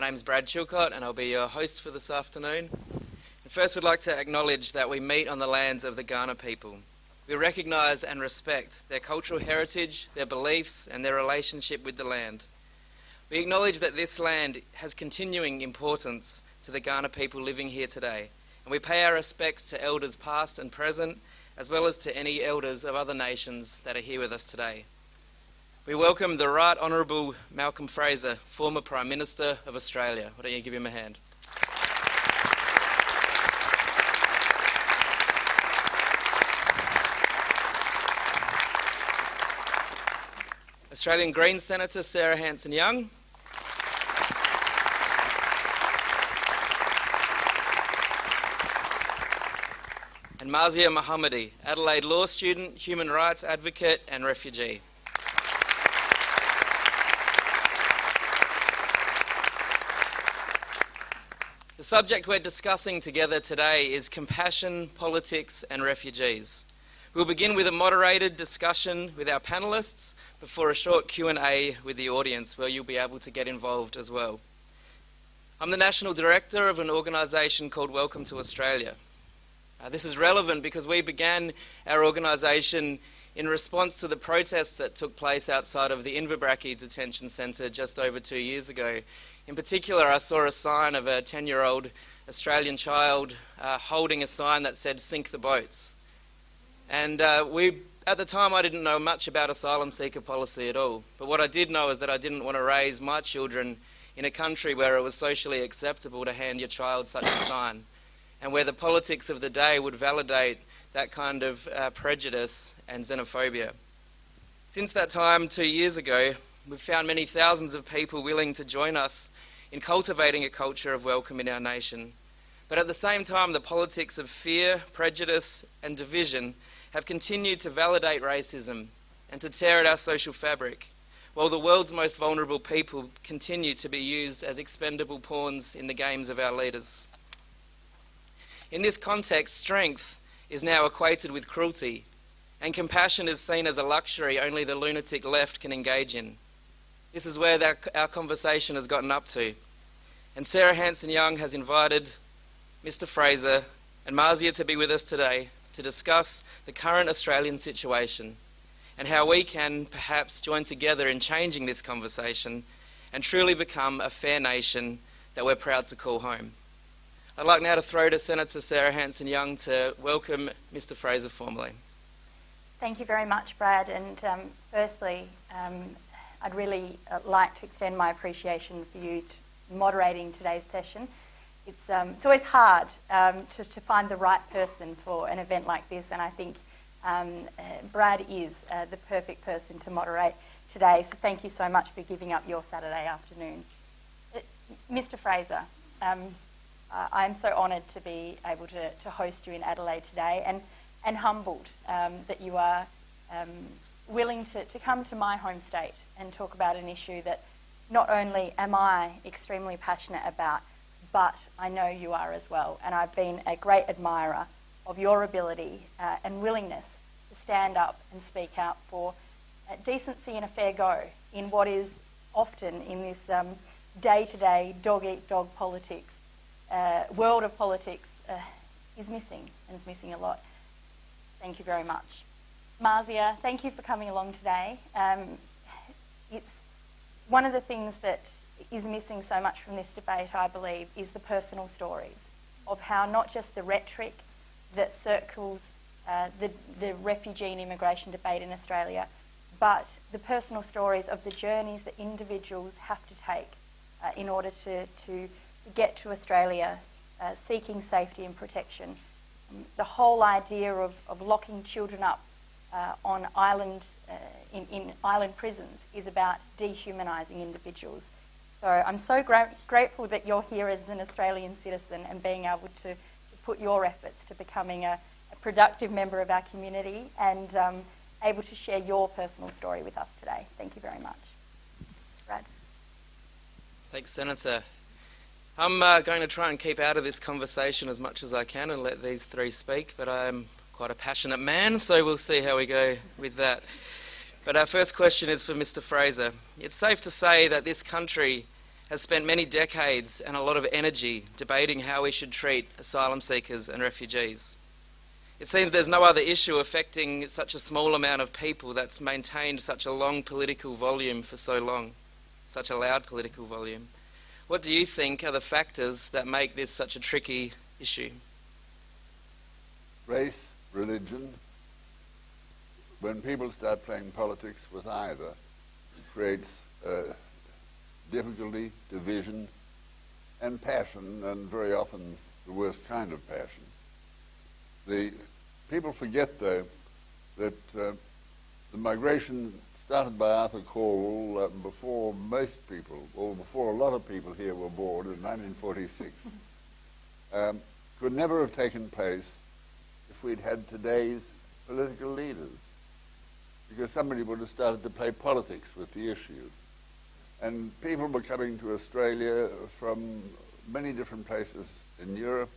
My name's Brad Chilcott and I'll be your host for this afternoon. And first we'd like to acknowledge that we meet on the lands of the Kaurna people. We recognise and respect their cultural heritage, their beliefs and their relationship with the land. We acknowledge that this land has continuing importance to the Kaurna people living here today, and we pay our respects to elders past and present, as well as to any elders of other nations that are here with us today. We welcome the Right Honourable Malcolm Fraser, former Prime Minister of Australia. Why don't you give him a hand? Australian Greens Senator Sarah Hanson-Young. And Marziya Mohammadi, Adelaide law student, human rights advocate and refugee. The subject we're discussing together today is compassion, politics and refugees. We'll begin with a moderated discussion with our panellists before a short Q&A with the audience where you'll be able to get involved as well. I'm the National Director of an organisation called Welcome to Australia. This is relevant because we began our organisation in response to the protests that took place outside of the Inverbrackie Detention Centre just over 2 years ago. In particular, I saw a sign of a 10-year-old Australian child holding a sign that said, "Sink the boats." And at the time, I didn't know much about asylum seeker policy at all. But what I did know is that I didn't want to raise my children in a country where it was socially acceptable to hand your child such a sign, and where the politics of the day would validate that kind of prejudice and xenophobia. Since that time, 2 years ago, we've found many thousands of people willing to join us in cultivating a culture of welcome in our nation. But at the same time, the politics of fear, prejudice and division have continued to validate racism and to tear at our social fabric, while the world's most vulnerable people continue to be used as expendable pawns in the games of our leaders. In this context, strength is now equated with cruelty, and compassion is seen as a luxury only the lunatic left can engage in. This is where our conversation has gotten up to. And Sarah Hanson-Young has invited Mr. Fraser and Marziya to be with us today to discuss the current Australian situation and how we can perhaps join together in changing this conversation and truly become a fair nation that we're proud to call home. I'd like now to throw to Senator Sarah Hanson-Young to welcome Mr. Fraser formally. Thank you very much, Brad. And firstly, I'd really like to extend my appreciation for you moderating today's session. It's always hard to find the right person for an event like this, and I think Brad is the perfect person to moderate today. So thank you so much for giving up your Saturday afternoon. Mr. Fraser, I'm so honoured to be able to host you in Adelaide today, and humbled that you are willing to come to my home state and talk about an issue that not only am I extremely passionate about, but I know you are as well. And I've been a great admirer of your ability and willingness to stand up and speak out for decency and a fair go in what is often in this day-to-day dog-eat-dog politics, world of politics is missing, and is missing a lot. Thank you very much. Marziya, thank you for coming along today. It's one of the things that is missing so much from this debate, I believe, is the personal stories of how not just the rhetoric that circles the refugee and immigration debate in Australia, but the personal stories of the journeys that individuals have to take in order to get to Australia seeking safety and protection. The whole idea of locking children up on island in island prisons is about dehumanising individuals. So I'm so grateful that you're here as an Australian citizen and being able to put your efforts to becoming a productive member of our community and able to share your personal story with us today. Thank you very much. Brad. Thanks, Senator. I'm going to try and keep out of this conversation as much as I can and let these three speak, but I'm quite a passionate man, so we'll see how we go with that. But our first question is for Mr. Fraser. It's safe to say that this country has spent many decades and a lot of energy debating how we should treat asylum seekers and refugees. It seems there's no other issue affecting such a small amount of people that's maintained such a long political volume for so long, such a loud political volume. What do you think are the factors that make this such a tricky issue? Race, religion. When people start playing politics with either, it creates difficulty, division, and passion, and very often the worst kind of passion. The people forget, though, that the migration started by Arthur Caldwell before most people, or before a lot of people here were born in 1946, could never have taken place if we'd had today's political leaders, because somebody would have started to play politics with the issue. And people were coming to Australia from many different places in Europe.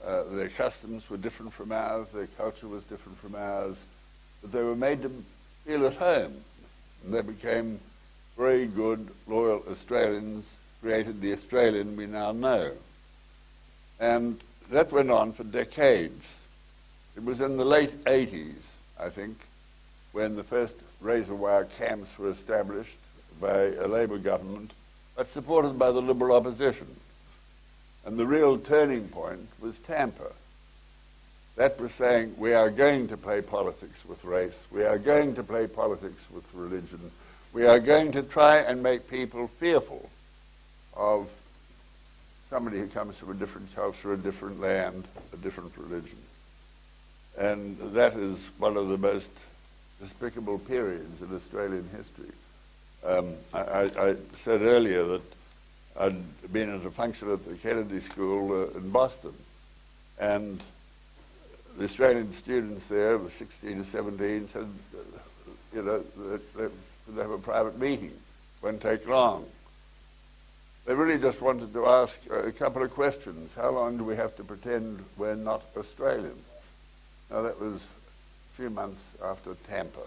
Their customs were different from ours, their culture was different from ours, but they were made to feel at home. And they became very good, loyal Australians, created the Australian we now know. And that went on for decades. It was in the late 80s, I think, when the first razor wire camps were established by a Labour government, but supported by the Liberal opposition. And the real turning point was Tampa. That was saying, we are going to play politics with race, we are going to play politics with religion, we are going to try and make people fearful of somebody who comes from a different culture, a different land, a different religion. And that is one of the most despicable periods in Australian history. I said earlier that I'd been at a function at the Kennedy School in Boston, and the Australian students there, 16 or 17, said, they have a private meeting. Won't take long. They really just wanted to ask a couple of questions. How long do we have to pretend we're not Australian? Now, that was a few months after Tampa.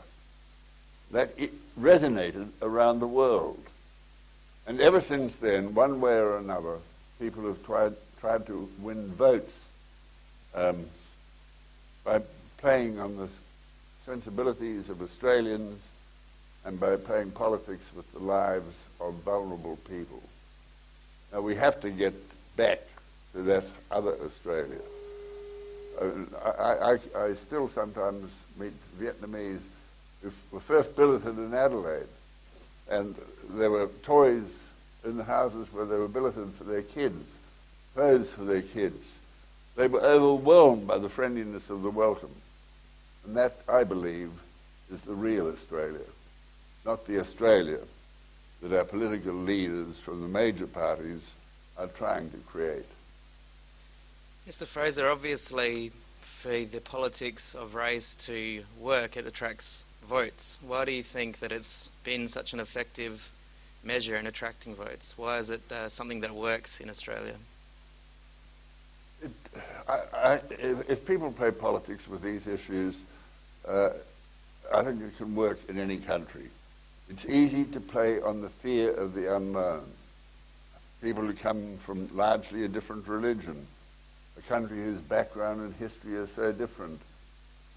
That it resonated around the world. And ever since then, one way or another, people have tried to win votes by playing on the sensibilities of Australians and by playing politics with the lives of vulnerable people. Now, we have to get back to that other Australia. I still sometimes meet Vietnamese who were first billeted in Adelaide, and there were toys in the houses where they were billeted for their kids, clothes for their kids. They were overwhelmed by the friendliness of the welcome. And that, I believe, is the real Australia, not the Australia that our political leaders from the major parties are trying to create. Mr. Fraser, obviously for the politics of race to work, it attracts votes. Why do you think that it's been such an effective measure in attracting votes? Why is it something that works in Australia? If people play politics with these issues, I think it can work in any country. It's easy to play on the fear of the unknown. People who come from largely a different religion, a country whose background and history are so different,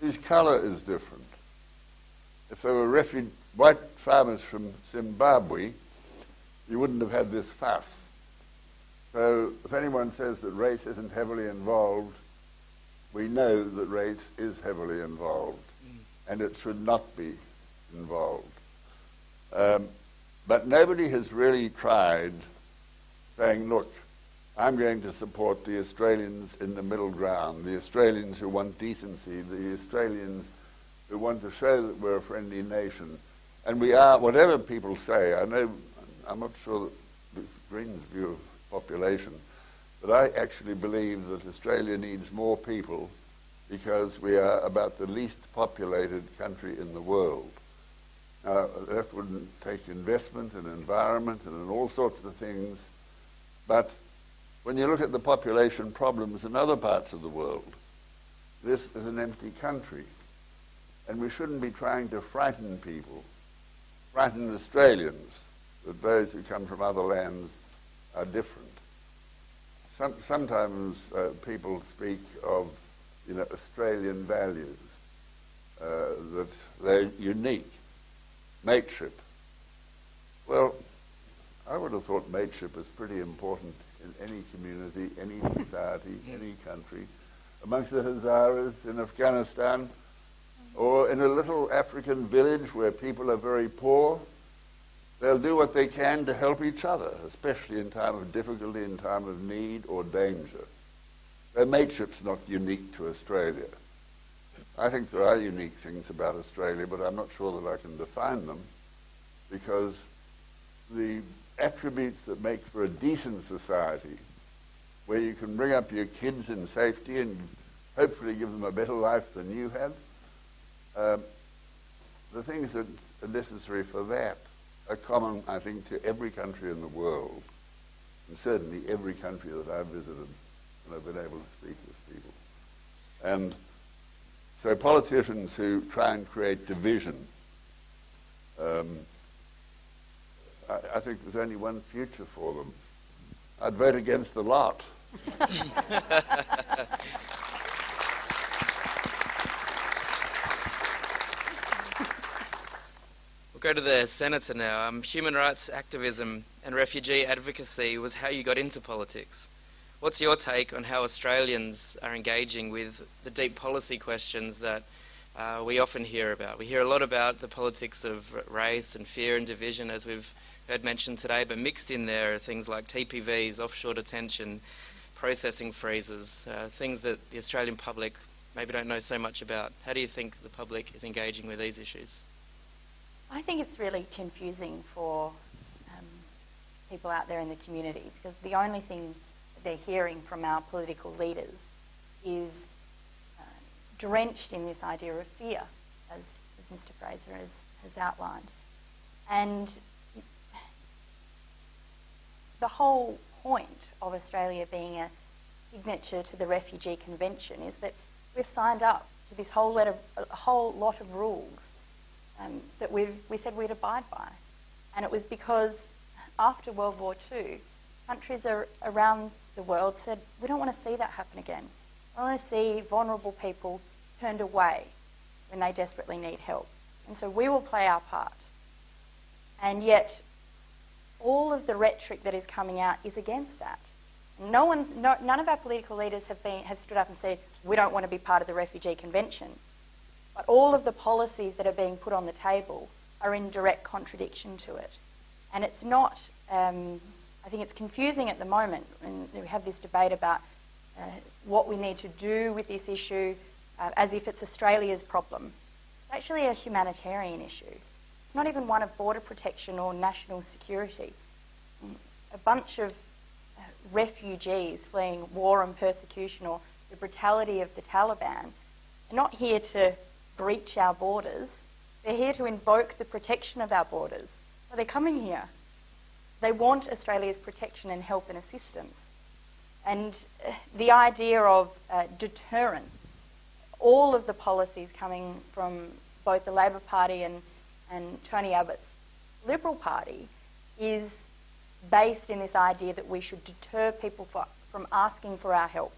whose colour is different. If there were white farmers from Zimbabwe, you wouldn't have had this fuss. So if anyone says that race isn't heavily involved, we know that race is heavily involved, and it should not be involved. But nobody has really tried saying, look, I'm going to support the Australians in the middle ground, the Australians who want decency, the Australians who want to show that we're a friendly nation. And we are, whatever people say, I'm not sure that the Greens' view of population, but I actually believe that Australia needs more people because we are about the least populated country in the world. Now, that would take investment and environment and in all sorts of things, but when you look at the population problems in other parts of the world, this is an empty country. And we shouldn't be trying to frighten people, frighten Australians that those who come from other lands are different. Sometimes people speak of, Australian values, that they're unique. Mateship. Well, I would have thought mateship is pretty important in any community, any society, any country. Amongst the Hazaras in Afghanistan, or in a little African village where people are very poor, they'll do what they can to help each other, especially in time of difficulty, in time of need or danger. Their mateship's not unique to Australia. I think there are unique things about Australia, but I'm not sure that I can define them, because the attributes that make for a decent society, where you can bring up your kids in safety and hopefully give them a better life than you had, the things that are necessary for that are common, I think, to every country in the world, and certainly every country that I've visited and I've been able to speak with people. And so politicians who try and create division, I think there's only one future for them. I'd vote against the lot. We'll go to the Senator now. Human rights activism and refugee advocacy was how you got into politics. What's your take on how Australians are engaging with the deep policy questions that we often hear about? We hear a lot about the politics of race and fear and division, as we've heard mentioned today, but mixed in there are things like TPVs, offshore detention, processing freezes, things that the Australian public maybe don't know so much about. How do you think the public is engaging with these issues? I think it's really confusing for people out there in the community, because the only thing they're hearing from our political leaders is drenched in this idea of fear, as Mr. Fraser has outlined. And the whole point of Australia being a signature to the Refugee Convention is that we've signed up to this whole lot of rules that we said we'd abide by. And it was because after World War II, countries around the world said, we don't want to see that happen again. We want to see vulnerable people turned away when they desperately need help. And so we will play our part. And yet, all of the rhetoric that is coming out is against that. None of our political leaders have stood up and said, we don't want to be part of the Refugee Convention. But all of the policies that are being put on the table are in direct contradiction to it. And it's not, I think it's confusing at the moment, and we have this debate about what we need to do with this issue as if it's Australia's problem. It's actually a humanitarian issue. It's not even one of border protection or national security. A bunch of refugees fleeing war and persecution or the brutality of the Taliban are not here to breach our borders. They're here to invoke the protection of our borders. So they're coming here. They want Australia's protection and help and assistance. And the idea of deterrence, all of the policies coming from both the Labor Party and Tony Abbott's Liberal Party is based in this idea that we should deter people from asking for our help.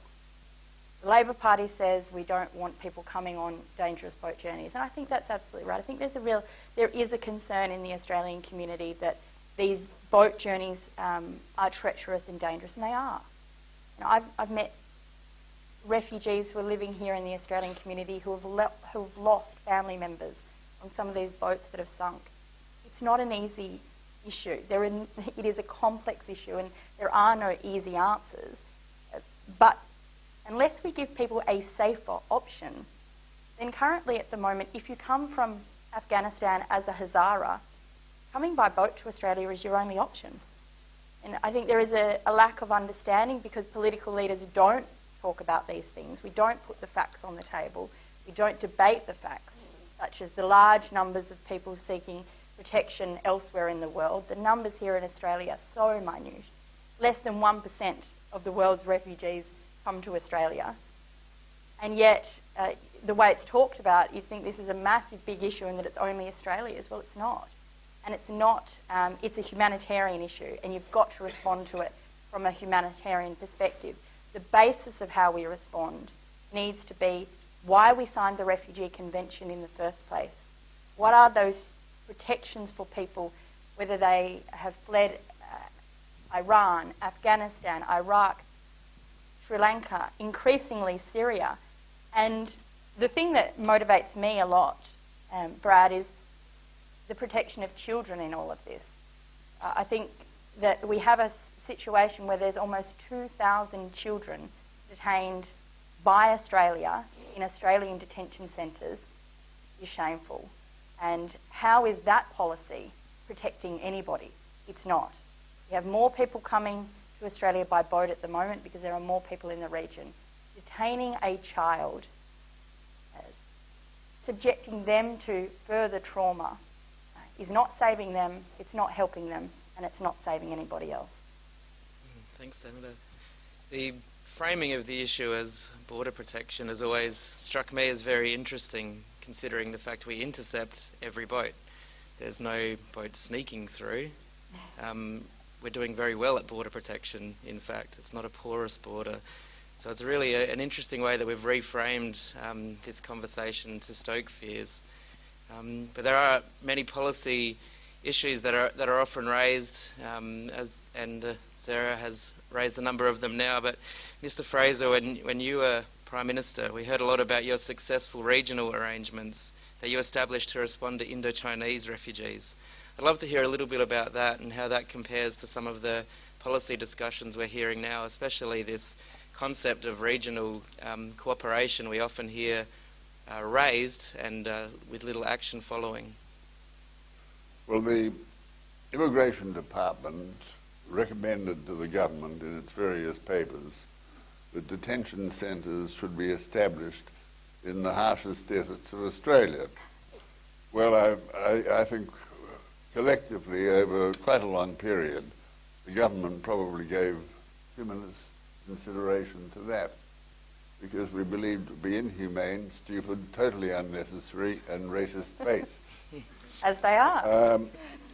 The Labor Party says we don't want people coming on dangerous boat journeys, and I think that's absolutely right. I think there is a concern in the Australian community that these boat journeys are treacherous and dangerous, and they are. You know, I've met refugees who are living here in the Australian community who have lost family members on some of these boats that have sunk. It's not an easy issue. It is a complex issue, and there are no easy answers. But unless we give people a safer option, then currently at the moment, if you come from Afghanistan as a Hazara, coming by boat to Australia is your only option. And I think there is a lack of understanding because political leaders don't talk about these things. We don't put the facts on the table. We don't debate the facts, such as the large numbers of people seeking protection elsewhere in the world. The numbers here in Australia are so minute. Less than 1% of the world's refugees come to Australia. And yet, the way it's talked about, you think this is a massive, big issue and that it's only Australia's. Well, it's not. And it's not, it's a humanitarian issue, and you've got to respond to it from a humanitarian perspective. The basis of how we respond needs to be why we signed the Refugee Convention in the first place. What are those protections for people, whether they have fled Iran, Afghanistan, Iraq, Sri Lanka, increasingly Syria. And the thing that motivates me a lot, Brad, is the protection of children in all of this. I think that we have a situation where there's almost 2,000 children detained by Australia in Australian detention centres is shameful. And how is that policy protecting anybody? It's not. We have more people coming to Australia by boat at the moment because there are more people in the region. Detaining a child, subjecting them to further trauma, is not saving them, it's not helping them, and it's not saving anybody else. Thanks, Senator. The framing of the issue as border protection has always struck me as very interesting, considering the fact we intercept every boat. There's no boat sneaking through. We're doing very well at border protection, in fact. It's not a porous border. So it's really an interesting way that we've reframed this conversation to stoke fears. But there are many policy issues that are often raised, and Sarah has raised a number of them now. But Mr. Fraser, when you were Prime Minister, we heard a lot about your successful regional arrangements that you established to respond to Indo-Chinese refugees. I'd love to hear a little bit about that and how that compares to some of the policy discussions we're hearing now, especially this concept of regional cooperation we often hear raised and with little action following. Well, the Immigration Department recommended to the government in its various papers that detention centres should be established in the harshest deserts of Australia. Well, I think collectively over quite a long period, the government probably gave humanist consideration to that because we believed it to be inhumane, stupid, totally unnecessary and racist-based. As they are.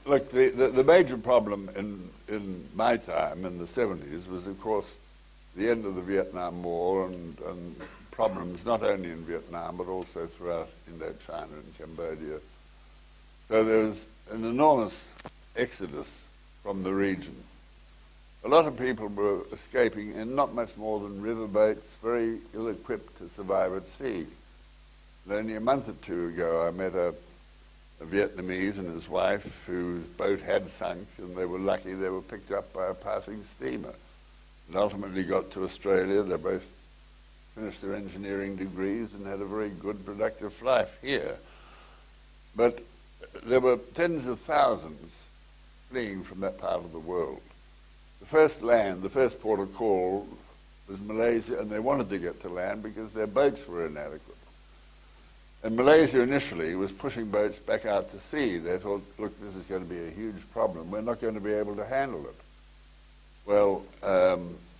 Look, the major problem in my time, in the 70s, was, of course, the end of the Vietnam War and problems not only in Vietnam but also throughout Indochina and Cambodia. So there was an enormous exodus from the region. A lot of people were escaping in not much more than riverboats, very ill-equipped to survive at sea. And only a month or two ago I met a Vietnamese and his wife whose boat had sunk, and they were lucky they were picked up by a passing steamer and ultimately got to Australia. They both finished their engineering degrees and had a very good, productive life here. But there were tens of thousands fleeing from that part of the world. The first port of call was Malaysia, and they wanted to get to land because their boats were inadequate. And Malaysia initially was pushing boats back out to sea. They thought, look, this is going to be a huge problem. We're not going to be able to handle it. Well,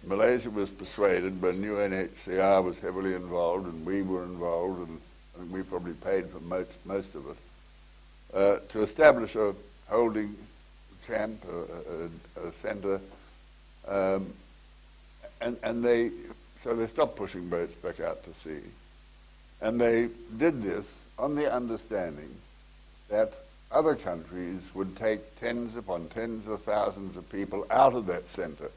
Malaysia was persuaded, but UNHCR was heavily involved, and we were involved, and I think we probably paid for most of it, to establish a holding camp, a centre, and they stopped pushing boats back out to sea. And they did this on the understanding that other countries would take tens upon tens of thousands of people out of that centre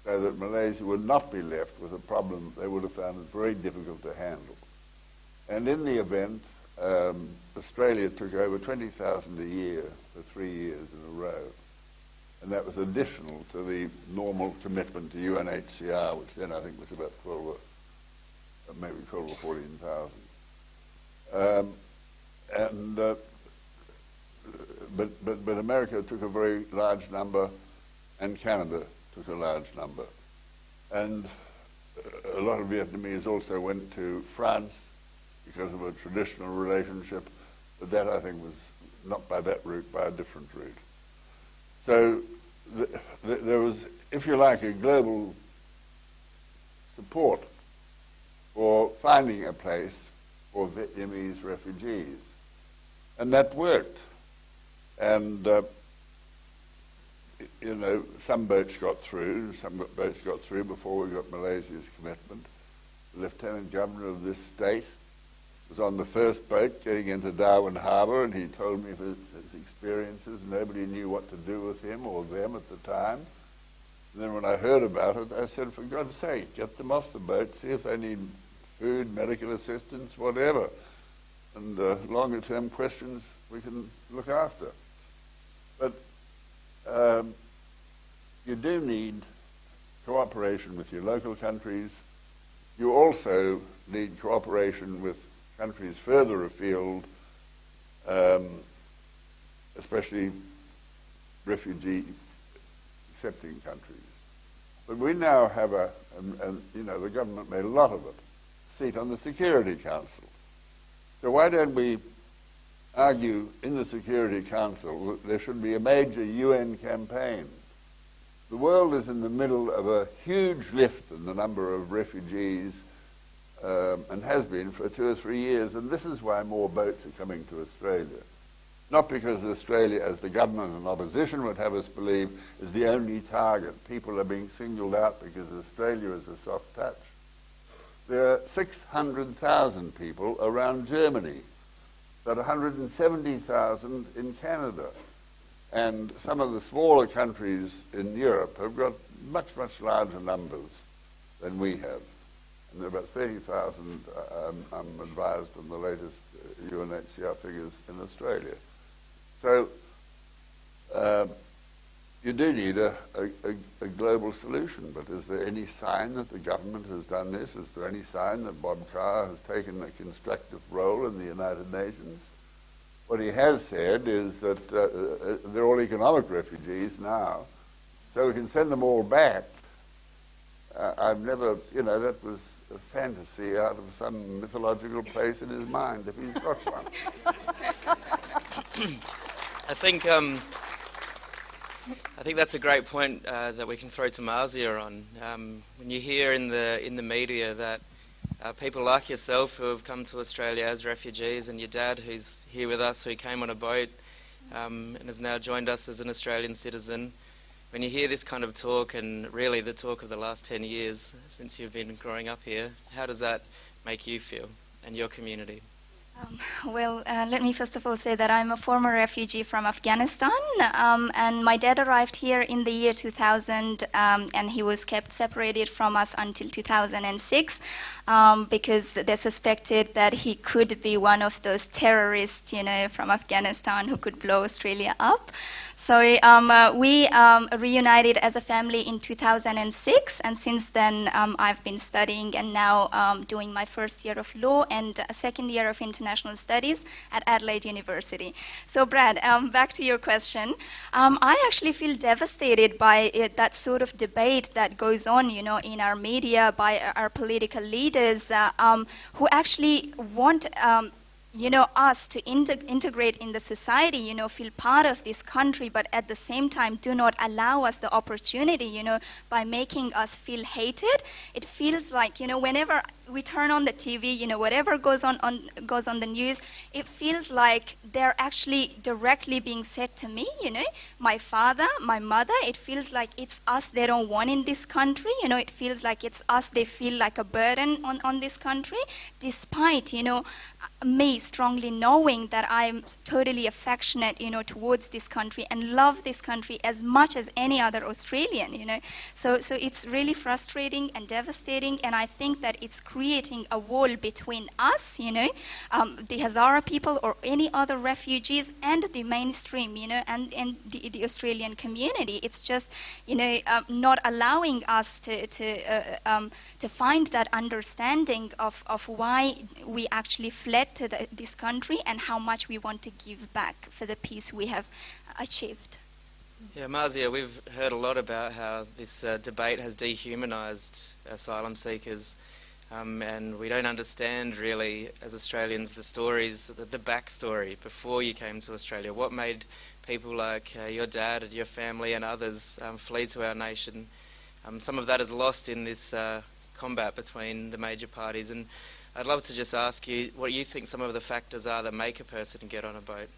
so that Malaysia would not be left with a problem they would have found it very difficult to handle. And in the event, Australia took over 20,000 a year for 3 years in a row. And that was additional to the normal commitment to UNHCR, which then I think was about 12 or 14,000. But America took a very large number, and Canada took a large number. And a lot of Vietnamese also went to France because of a traditional relationship, but that I think was not by that route, by a different route. So there was, if you like, a global support for finding a place for Vietnamese refugees. And that worked. And you know, some boats got through before we got Malaysia's commitment. The Lieutenant Governor of this state was on the first boat getting into Darwin Harbour, and he told me of his experiences. Nobody knew what to do with him or them at the time. And then when I heard about it, I said, for God's sake, get them off the boat, see if they need food, medical assistance, whatever. And longer term questions we can look after. But you do need cooperation with your local countries. You also need cooperation with countries further afield, especially refugee accepting countries. But we now have you know, the government made a lot of it, seat on the Security Council. So why don't we argue in the Security Council that there should be a major UN campaign? The world is in the middle of a huge lift in the number of refugees, and has been for 2 or 3 years, and this is why more boats are coming to Australia. Not because Australia, as the government and opposition would have us believe, is the only target. People are being singled out because Australia is a soft touch. There are 600,000 people around Germany, about 170,000 in Canada. And some of the smaller countries in Europe have got much, much larger numbers than we have. And there are about 30,000, I'm advised, on the latest UNHCR figures in Australia. So you do need a global solution, but is there any sign that the government has done this? Is there any sign that Bob Carr has taken a constructive role in the United Nations? What he has said is that they're all economic refugees now, so we can send them all back. I've never, you know, that was a fantasy out of some mythological place in his mind, if he's got one. I think that's a great point that we can throw to Marziya on. When you hear in the media that people like yourself who have come to Australia as refugees, and your dad who's here with us, who came on a boat and has now joined us as an Australian citizen, when you hear this kind of talk, and really the talk of the last 10 years since you've been growing up here, how does that make you feel and your community? Let me first of all say that I'm a former refugee from Afghanistan, and my dad arrived here in the year 2000, and he was kept separated from us until 2006 because they suspected that he could be one of those terrorists, you know, from Afghanistan who could blow Australia up. So we reunited as a family in 2006, and since then I've been studying and now doing my first year of law and a second year of international studies at Adelaide University. So Brad, back to your question. I actually feel devastated by that sort of debate that goes on, you know, in our media by our political leaders who actually want you know, us to integrate in the society, you know, feel part of this country, but at the same time do not allow us the opportunity, you know, by making us feel hated. It feels like, you know, whenever we turn on the TV, you know, whatever goes on the news, it feels like they're actually directly being said to me, you know, my father, my mother. It feels like it's us they don't want in this country, you know. It feels like it's us they feel like a burden on this country, despite, you know, me strongly knowing that I'm totally affectionate, you know, towards this country and love this country as much as any other Australian, you know. So it's really frustrating and devastating, and I think that it's creating a wall between us, you know, the Hazara people or any other refugees, and the mainstream, you know, and the Australian community. It's just, you know, not allowing us to find that understanding of why we actually fled to this country and how much we want to give back for the peace we have achieved. Yeah, Marziya, we've heard a lot about how this debate has dehumanised asylum seekers, and we don't understand really, as Australians, the stories, the backstory before you came to Australia. What made people like your dad and your family and others flee to our nation? Some of that is lost in this combat between the major parties, and I'd love to just ask you what you think some of the factors are that make a person get on a boat.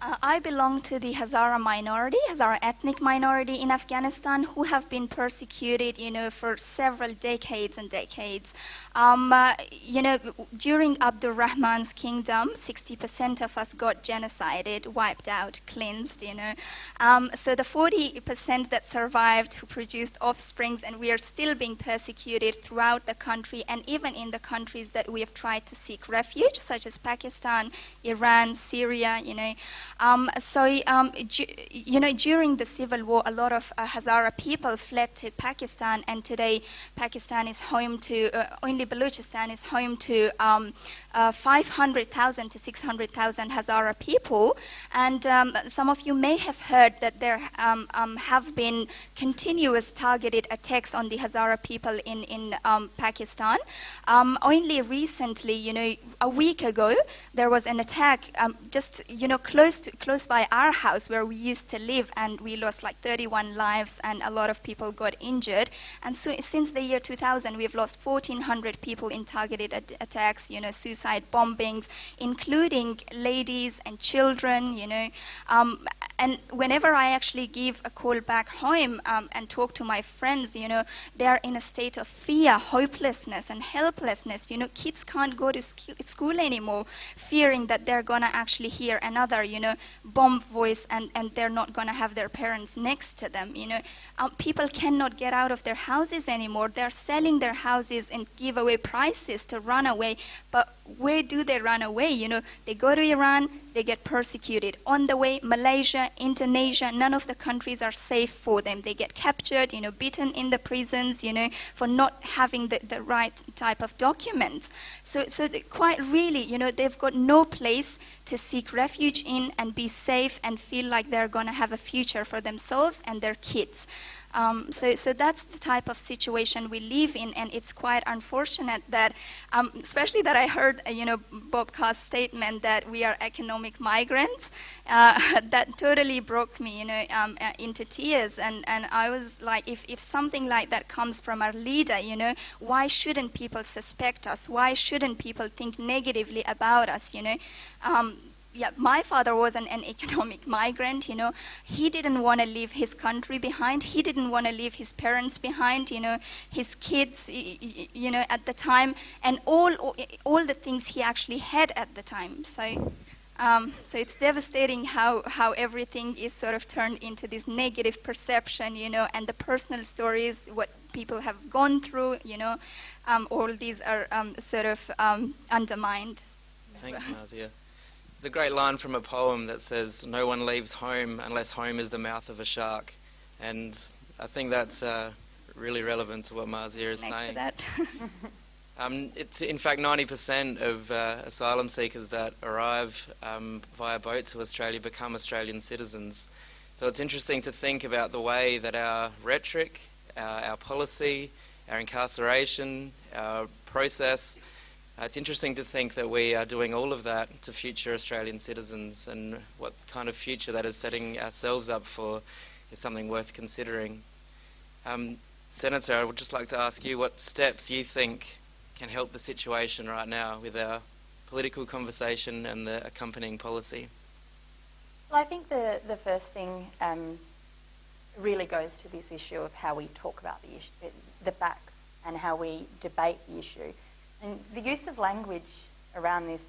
I belong to the Hazara minority, Hazara ethnic minority in Afghanistan, who have been persecuted, for several decades and decades. During Abdur Rahman's kingdom, 60% of us got genocided, wiped out, cleansed, So the 40% that survived, who produced offsprings, and we are still being persecuted throughout the country, and even in the countries that we have tried to seek refuge, such as Pakistan, Iran, Syria, during the civil war, a lot of Hazara people fled to Pakistan, and today Pakistan is home to, only Balochistan is home to 500,000 to 600,000 Hazara people. And some of you may have heard that there have been continuous targeted attacks on the Hazara people in Pakistan. Only recently, a week ago, there was an attack just close by our house where we used to live, and we lost like 31 lives and a lot of people got injured. And so since the year 2000, we've lost 1,400 people in targeted attacks, suicide bombings, including ladies and children, and whenever I actually give a call back home and talk to my friends, they are in a state of fear, hopelessness, and helplessness. Kids can't go to school anymore, fearing that they're going to actually hear another, bomb voice, and they're not going to have their parents next to them. People cannot get out of their houses anymore. They're selling their houses and giveaway prices to run away. But where do they run away? They go to Iran, they get persecuted. On the way, Malaysia, Indonesia, none of the countries are safe for them. They get captured, beaten in the prisons, for not having the right type of documents. So quite really, they've got no place to seek refuge in and be safe and feel like they're going to have a future for themselves and their kids. So that's the type of situation we live in, and it's quite unfortunate that, especially that I heard, Bob Carr's statement that we are economic migrants. That totally broke me, into tears. And I was like, if something like that comes from our leader, why shouldn't people suspect us? Why shouldn't people think negatively about us? Yeah, my father was an economic migrant, He didn't want to leave his country behind. He didn't want to leave his parents behind, his kids, at the time, and all the things he actually had at the time. So it's devastating how everything is sort of turned into this negative perception, and the personal stories, what people have gone through, all these are sort of undermined. Thanks, Marziya. There's a great line from a poem that says, "No one leaves home unless home is the mouth of a shark." And I think that's really relevant to what Marziya is saying. That. It's in fact 90% of asylum seekers that arrive via boat to Australia become Australian citizens. So it's interesting to think about the way that our rhetoric, our policy, our incarceration, our process, it's interesting to think that we are doing all of that to future Australian citizens, and what kind of future that is setting ourselves up for is something worth considering. Senator, I would just like to ask you what steps you think can help the situation right now with our political conversation and the accompanying policy. Well, I think the first thing really goes to this issue of how we talk about the issue, the facts, and how we debate the issue. And the use of language around this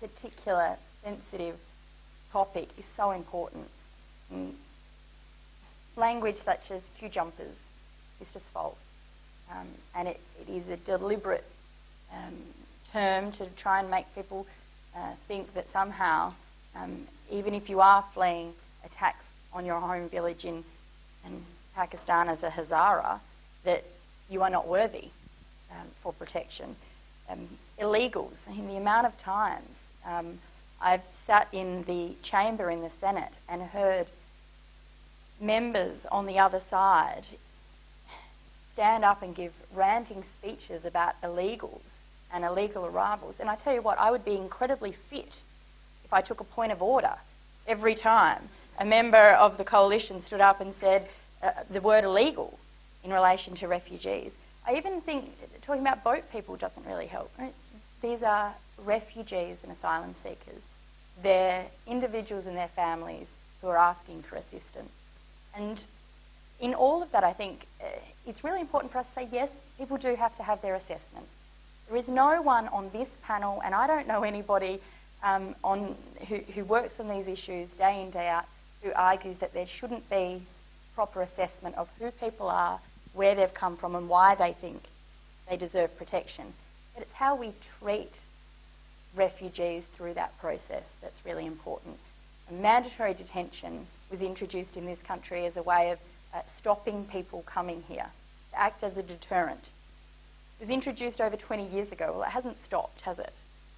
particular sensitive topic is so important. And language such as queue jumpers is just false. And it is a deliberate term to try and make people think that somehow, even if you are fleeing attacks on your home village in Pakistan as a Hazara, that you are not worthy for protection. Illegals, in the amount of times I've sat in the chamber in the Senate and heard members on the other side stand up and give ranting speeches about illegals and illegal arrivals. And I tell you what, I would be incredibly fit if I took a point of order every time a member of the coalition stood up and said the word illegal in relation to refugees. I even think talking about boat people doesn't really help. Right? These are refugees and asylum seekers. they're individuals and their families who are asking for assistance. And in all of that, I think it's really important for us to say, yes, people do have to have their assessment. There is no one on this panel, and I don't know anybody who works on these issues day in, day out, who argues that there shouldn't be proper assessment of who people are, where they've come from, and why they think they deserve protection. But it's how we treat refugees through that process that's really important. And mandatory detention was introduced in this country as a way of stopping people coming here, to act as a deterrent. It was introduced over 20 years ago. Well, it hasn't stopped, has it?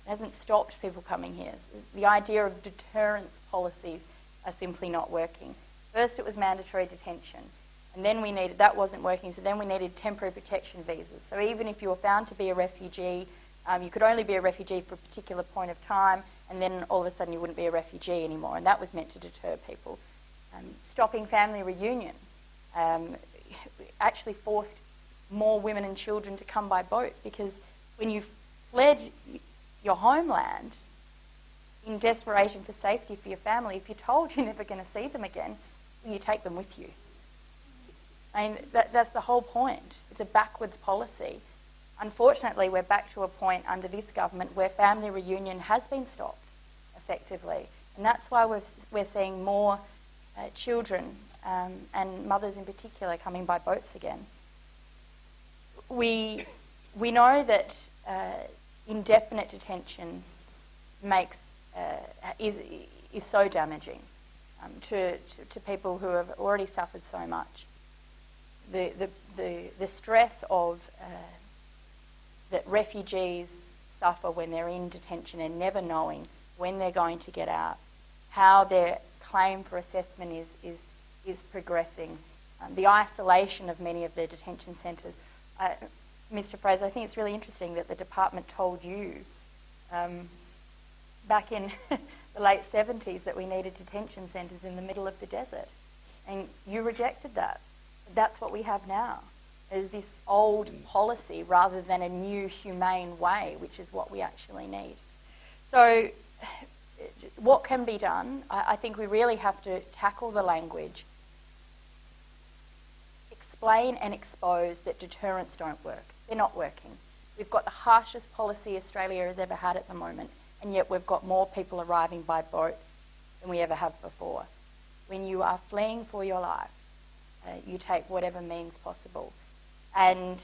It hasn't stopped people coming here. The idea of deterrence policies are simply not working. First it was mandatory detention, and then that wasn't working, so then we needed temporary protection visas. So even if you were found to be a refugee, you could only be a refugee for a particular point of time, and then all of a sudden you wouldn't be a refugee anymore, and that was meant to deter people. Stopping family reunion actually forced more women and children to come by boat, because when you fled your homeland in desperation for safety for your family, if you're told you're never going to see them again, well, you take them with you. I mean, that's the whole point. It's a backwards policy. Unfortunately, we're back to a point under this government where family reunion has been stopped effectively, and that's why we're seeing more children and mothers in particular coming by boats again. We know that indefinite detention is so damaging to people who have already suffered so much. The stress of that refugees suffer when they're in detention and never knowing when they're going to get out, how their claim for assessment is progressing, the isolation of many of their detention centres. Mr. Fraser, I think it's really interesting that the department told you back in the late 70s that we needed detention centres in the middle of the desert, and you rejected that. That's what we have now, is this old policy rather than a new humane way, which is what we actually need. So what can be done? I think we really have to tackle the language, explain and expose that deterrents don't work. They're not working. We've got the harshest policy Australia has ever had at the moment, and yet we've got more people arriving by boat than we ever have before. When you are fleeing for your life, you take whatever means possible. And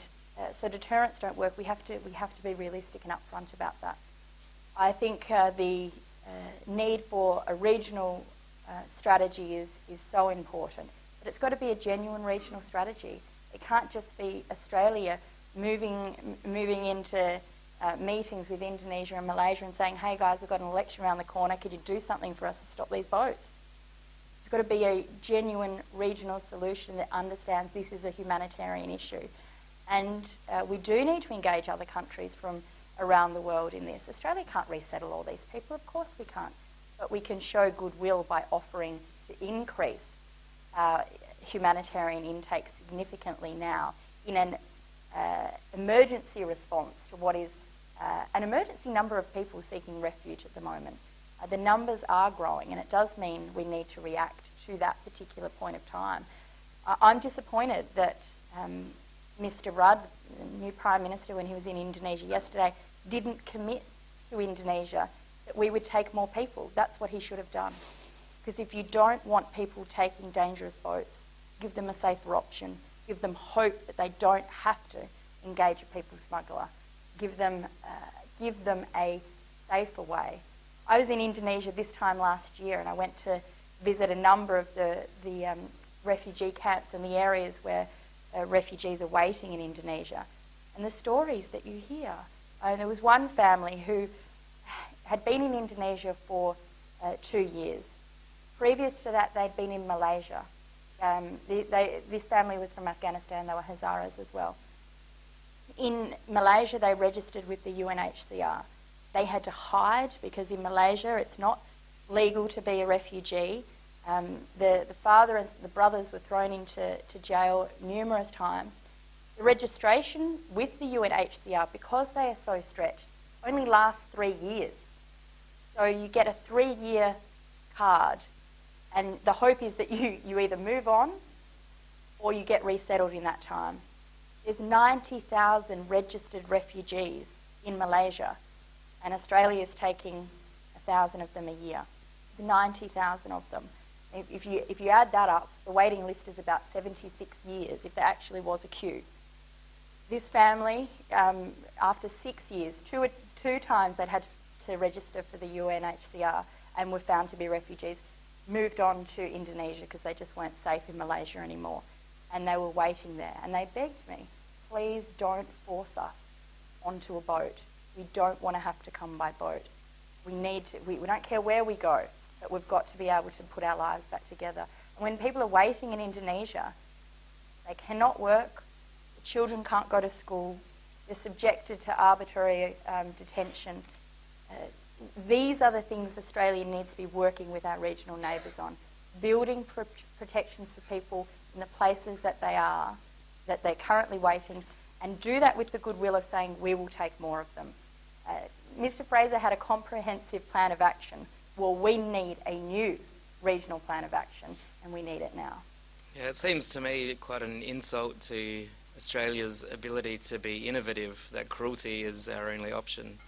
so deterrents don't work. We have to be realistic and upfront about that. I think the need for a regional strategy is so important. But it's got to be a genuine regional strategy. It can't just be Australia moving into meetings with Indonesia and Malaysia and saying, hey guys, we've got an election around the corner, could you do something for us to stop these boats? It's got to be a genuine regional solution that understands this is a humanitarian issue. And we do need to engage other countries from around the world in this. Australia can't resettle all these people, of course we can't. But we can show goodwill by offering to increase humanitarian intake significantly now in an emergency response to what is an emergency number of people seeking refuge at the moment. The numbers are growing, and it does mean we need to react to that particular point of time. I'm disappointed that Mr. Rudd, the new Prime Minister, when he was in Indonesia yesterday, didn't commit to Indonesia that we would take more people. That's what he should have done. Because if you don't want people taking dangerous boats, give them a safer option. Give them hope that they don't have to engage a people smuggler. Give them a safer way. I was in Indonesia this time last year, and I went to visit a number of the refugee camps and the areas where refugees are waiting in Indonesia. And the stories that you hear. There was one family who had been in Indonesia for 2 years. Previous to that, they'd been in Malaysia. This family was from Afghanistan. They were Hazaras as well. In Malaysia, they registered with the UNHCR. They had to hide because in Malaysia it's not legal to be a refugee. The father and the brothers were thrown into jail numerous times. The registration with the UNHCR, because they are so stretched, only lasts 3 years. So you get a 3-year card, and the hope is that you either move on or you get resettled in that time. There's 90,000 registered refugees in Malaysia, and Australia is taking 1,000 of them a year. There's 90,000 of them. If you add that up, the waiting list is about 76 years if there actually was a queue. This family, after 6 years, two times they'd had to register for the UNHCR and were found to be refugees, moved on to Indonesia because they just weren't safe in Malaysia anymore. And they were waiting there. And they begged me, please don't force us onto a boat. We don't want to have to come by boat. We need to, we don't care where we go, but we've got to be able to put our lives back together. And when people are waiting in Indonesia, they cannot work, the children can't go to school, they're subjected to arbitrary detention. These are the things Australia needs to be working with our regional neighbours on. Building protections for people in the places that they're currently waiting, and do that with the goodwill of saying we will take more of them. Mr. Fraser had a comprehensive plan of action. Well, we need a new regional plan of action, and we need it now. Yeah, it seems to me quite an insult to Australia's ability to be innovative that cruelty is our only option.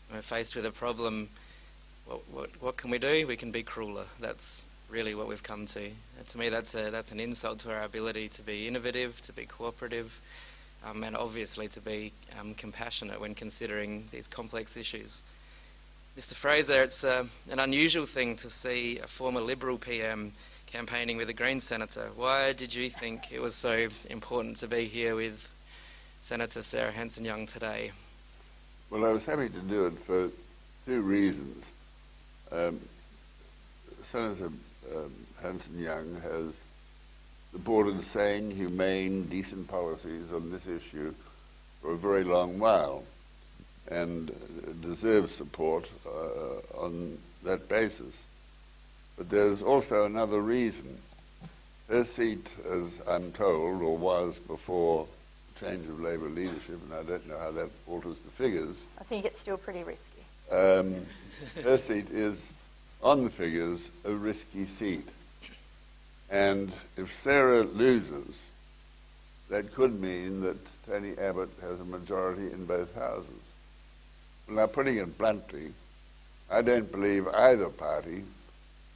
When we're faced with a problem, what can we do? We can be crueler. That's really what we've come to. And to me, that's an insult to our ability to be innovative, to be cooperative, and obviously to be compassionate when considering these complex issues. Mr. Fraser, it's an unusual thing to see a former Liberal PM campaigning with a Green senator. Why did you think it was so important to be here with Senator Sarah Hanson-Young today? Well, I was happy to do it for two reasons. Senator Hanson-Young has supported sane, humane, decent policies on this issue for a very long while, and deserves support on that basis. But there's also another reason. Her seat, as I'm told, or was before change of Labour leadership, and I don't know how that alters the figures. I think it's still pretty risky. Her seat is, on the figures, a risky seat. And if Sarah loses, that could mean that Tony Abbott has a majority in both houses. Well, now, putting it bluntly, I don't believe either party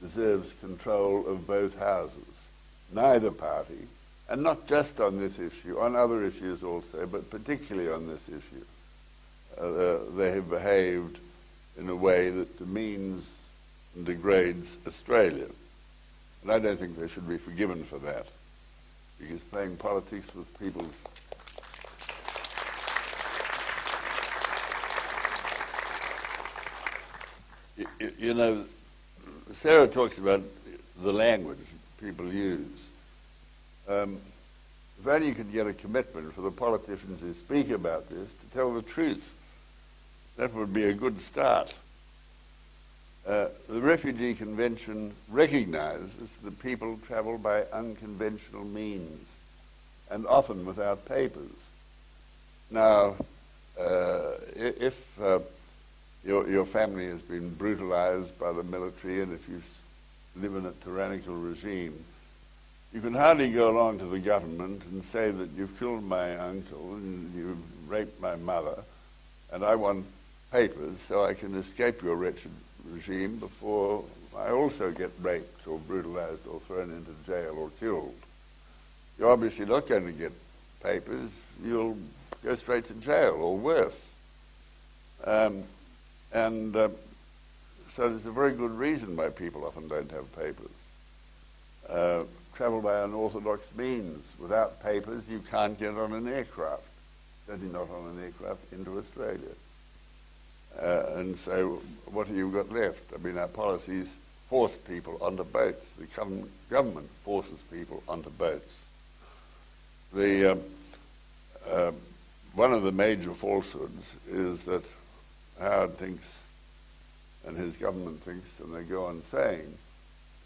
deserves control of both houses. Neither party, and not just on this issue, on other issues also, but particularly on this issue. They have behaved in a way that demeans and degrades Australia. And I don't think they should be forgiven for that, because playing politics with people's... You know, Sarah talks about the language people use. If only you could get a commitment for the politicians who speak about this to tell the truth, that would be a good start. The Refugee Convention recognizes that people travel by unconventional means and often without papers. Now, if your family has been brutalized by the military, and if you live in a tyrannical regime, you can hardly go along to the government and say that you've killed my uncle and you've raped my mother, and I want papers so I can escape your wretched regime before I also get raped or brutalized or thrown into jail or killed. You're obviously not going to get papers. You'll go straight to jail or worse. So there's a very good reason why people often don't have papers. Travel by unorthodox means. Without papers, you can't get on an aircraft, certainly not on an aircraft into Australia. And so what have you got left? I mean, our policies force people onto boats. The government forces people onto boats. One of the major falsehoods is that Howard thinks, and his government thinks, and they go on saying,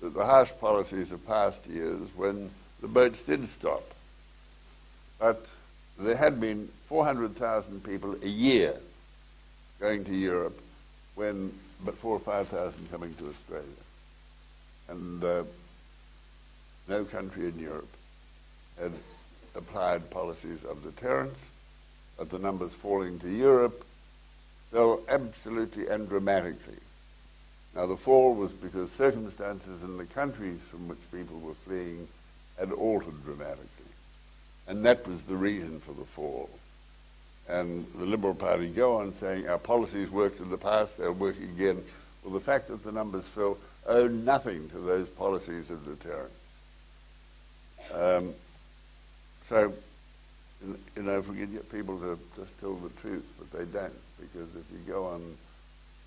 that the harsh policies of past years when the boats did stop. But there had been 400,000 people a year going to Europe when but 4,000 or 5,000 coming to Australia. And no country in Europe had applied policies of deterrence, but the numbers falling to Europe fell absolutely and dramatically. Now the fall was because circumstances in the countries from which people were fleeing had altered dramatically. And that was the reason for the fall. And the Liberal Party go on saying our policies worked in the past, they'll work again. Well, the fact that the numbers fell owe nothing to those policies of deterrence. So, you know, if we can get people to just tell the truth, but they don't, because if you go on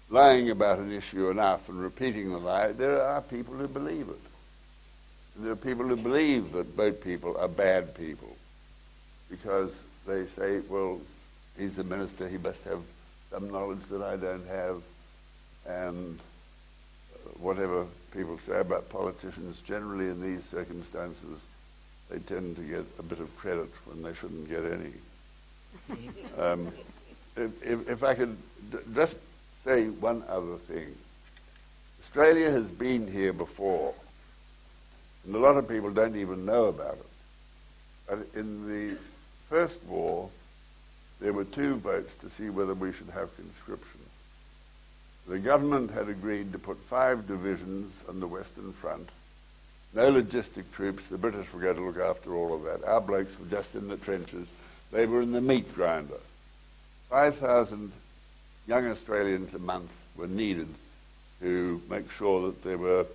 lying about an issue enough and repeating the lie, there are people who believe it. And there are people who believe that boat people are bad people because they say, well, he's a minister, he must have some knowledge that I don't have, and whatever people say about politicians, generally in these circumstances, they tend to get a bit of credit when they shouldn't get any. If I could just say one other thing. Australia has been here before, and a lot of people don't even know about it. But in the First War, there were 2 votes to see whether we should have conscription. The government had agreed to put 5 divisions on the Western Front, no logistic troops, the British were going to look after all of that. Our blokes were just in the trenches, they were in the meat grinder. 5,000 young Australians a month were needed to make sure that there were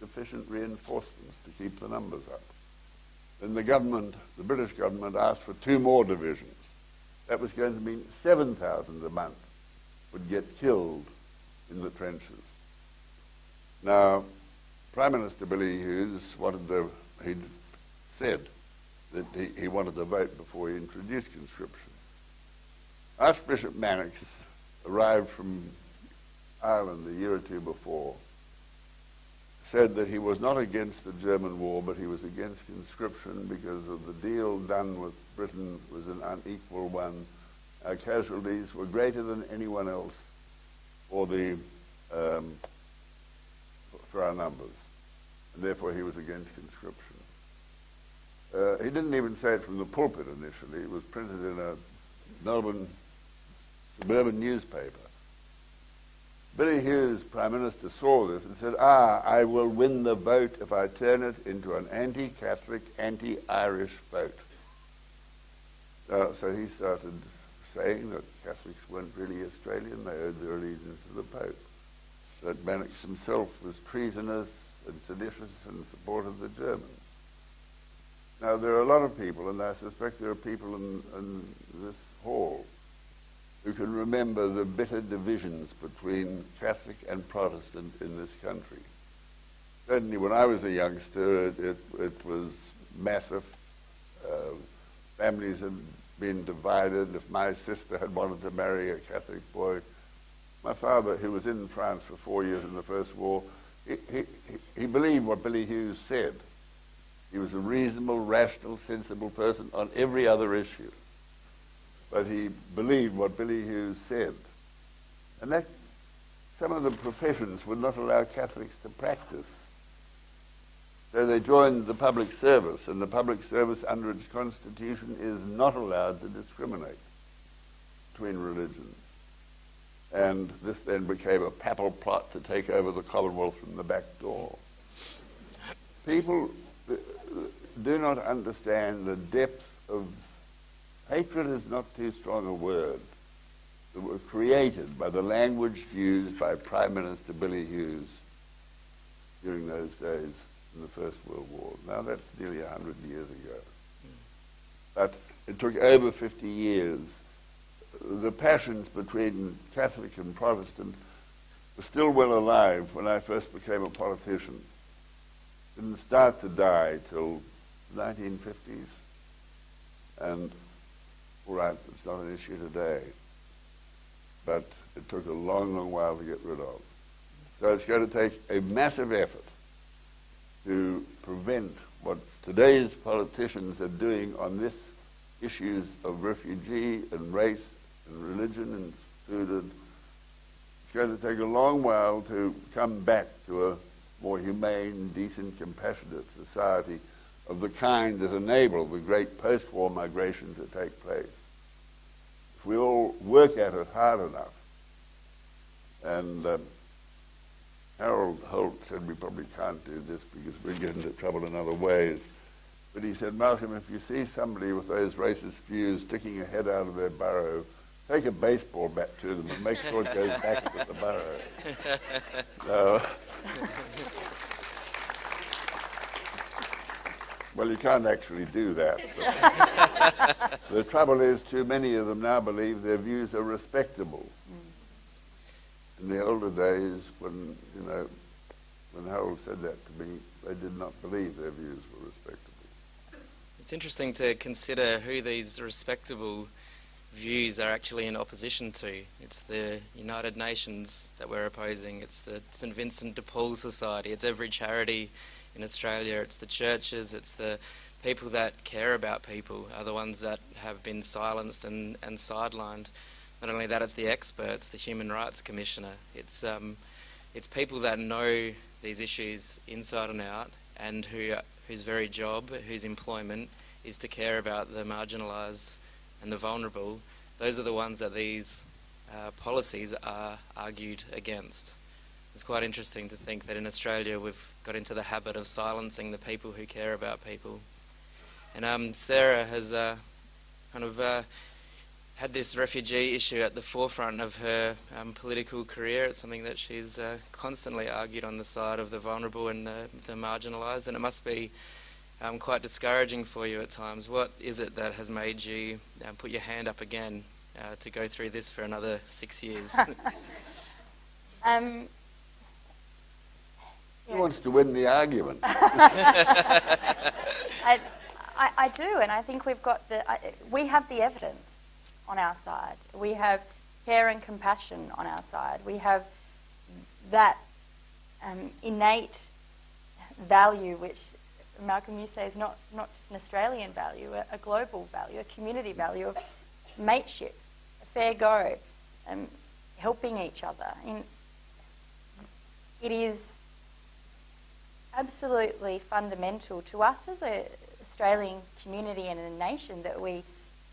sufficient reinforcements to keep the numbers up. Then the British government asked for 2 more divisions. That was going to mean 7,000 a month would get killed in the trenches. Now, Prime Minister Billy Hughes he'd said that he wanted to vote before he introduced conscription. Archbishop Mannix arrived from Ireland a year or 2 before, said that he was not against the German war, but he was against conscription because of the deal done with Britain was an unequal one. Our casualties were greater than anyone else for our numbers, and therefore he was against conscription. He didn't even say it from the pulpit initially. It was printed in a Melbourne suburban newspaper. Billy Hughes, Prime Minister, saw this and said, I will win the vote if I turn it into an anti-Catholic, anti-Irish vote. So he started saying that Catholics weren't really Australian, they owed their allegiance to the Pope. That Mannix himself was treasonous and seditious in support of the Germans. Now, there are a lot of people, and I suspect there are people in this hall, who can remember the bitter divisions between Catholic and Protestant in this country. Certainly when I was a youngster, it was massive. Families had been divided. If my sister had wanted to marry a Catholic boy, my father, who was in France for 4 years in the First War, he believed what Billy Hughes said. He was a reasonable, rational, sensible person on every other issue. But he believed what Billy Hughes said. And that some of the professions would not allow Catholics to practice. So they joined the public service, and the public service under its constitution is not allowed to discriminate between religions. And this then became a papal plot to take over the Commonwealth from the back door. People do not understand the depth of hatred is not too strong a word, that were created by the language used by Prime Minister Billy Hughes during those days in the First World War. Now that's nearly 100 years ago. But it took over 50 years. The passions between Catholic and Protestant were still well alive when I first became a politician. Didn't start to die till the 1950s. And all right, it's not an issue today, but it took a long, long while to get rid of. So it's going to take a massive effort to prevent what today's politicians are doing on this issues of refugee and race and religion included. going to take a long while to come back to a more humane, decent, compassionate society of the kind that enabled the great post-war migration to take place. If we all work at it hard enough, and Harold Holt said we probably can't do this because we get into trouble in other ways, but he said, Malcolm, if you see somebody with those racist views sticking a head out of their burrow, take a baseball bat to them and make sure it goes back into the burrow. So, well, you can't actually do that. The trouble is, too many of them now believe their views are respectable. In the older days, when Harold said that to me, they did not believe their views were respectable. It's interesting to consider who these respectable views are actually in opposition to. It's the United Nations that we're opposing. It's the St Vincent de Paul Society. It's every charity in Australia. It's the churches. It's the people that care about people are the ones that have been silenced and sidelined. Not only that, it's the experts, the Human Rights Commissioner. It's people that know these issues inside and out, and whose very job, whose employment is to care about the marginalised and the vulnerable. Those are the ones that these policies are argued against. It's quite interesting to think that in Australia we've got into the habit of silencing the people who care about people. And Sarah has had this refugee issue at the forefront of her political career. It's something that she's constantly argued on the side of the vulnerable and the marginalised, and it must be quite discouraging for you at times. What is it that has made you put your hand up again to go through this for another 6 years? He wants to win the argument. I do, and I think we have the evidence on our side. We have care and compassion on our side. We have that innate value, which Malcolm, you say is not just an Australian value, a global value, a community value of mateship, a fair go, helping each other. It is absolutely fundamental to us as an Australian community and a nation that we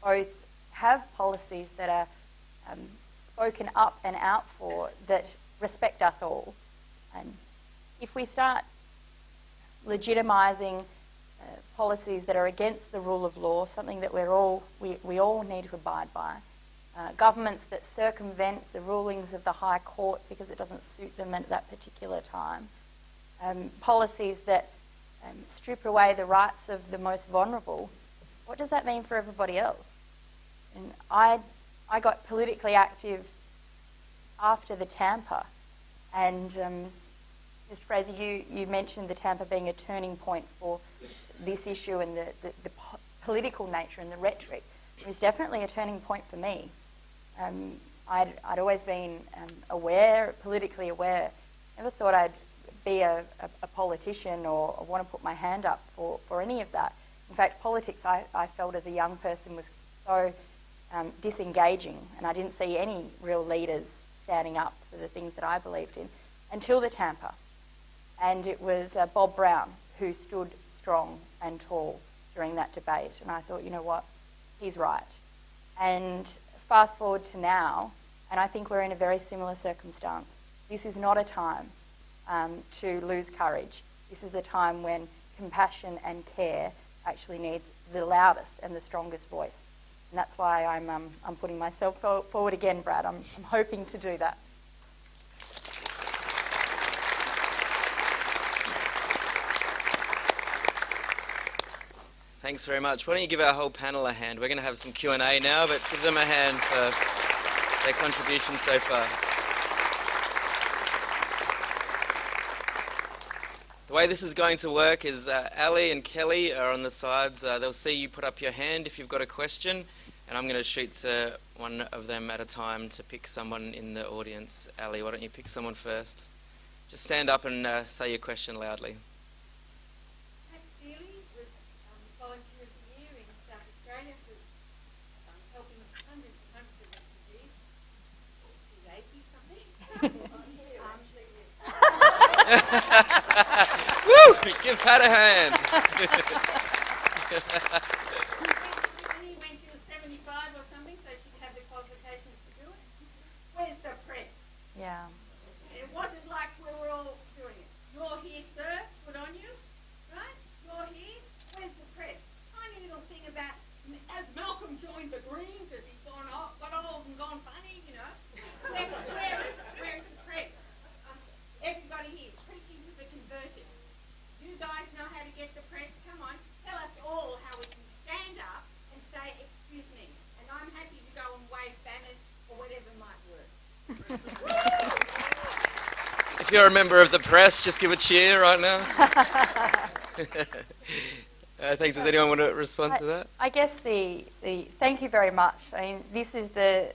both have policies that are spoken up and out for, that respect us all. And if we start legitimising policies that are against the rule of law, something that we all need to abide by, governments that circumvent the rulings of the High Court because it doesn't suit them at that particular time, policies that strip away the rights of the most vulnerable, what does that mean for everybody else? And I got politically active after the Tampa, and Mr. Fraser, you mentioned the Tampa being a turning point for this issue and the political nature and the rhetoric. It was definitely a turning point for me. I'd always been politically aware. Never thought I'd be a politician or want to put my hand up for any of that. In fact, politics, I felt as a young person, was so disengaging, and I didn't see any real leaders standing up for the things that I believed in until the Tampa. And it was Bob Brown who stood strong and tall during that debate. And I thought, you know what, he's right. And fast forward to now, and I think we're in a very similar circumstance. This is not a time to lose courage. This is a time when compassion and care actually needs the loudest and the strongest voice. And that's why I'm putting myself forward again, Brad. I'm hoping to do that. Thanks very much. Why don't you give our whole panel a hand? We're going to have some Q&A now, but give them a hand for their contribution so far. The way this is going to work is Ali and Kelly are on the sides. They'll see you put up your hand if you've got a question, and I'm going to shoot to one of them at a time to pick someone in the audience. Ali, why don't you pick someone first? Just stand up and say your question loudly. Woo! Give Pat a hand. He went to 75 or something, so she could have the qualifications to do it. Where's the press? Yeah. It wasn't like we were all doing it. You're here, sir, good on you, right? You're here, where's the press? Tiny little thing about, has Malcolm joined the Greens? Has he got old and gone funny, you know? Where is the press? Everybody here, preaching to the converted. You guys know how to get the press? Come on, tell us all how we can stand up and say, excuse me, and I'm happy to go and wave banners or whatever might work. If you're a member of the press, just give a cheer right now. Thanks. Does anyone want to respond to that? I guess the thank you very much. I mean, this is the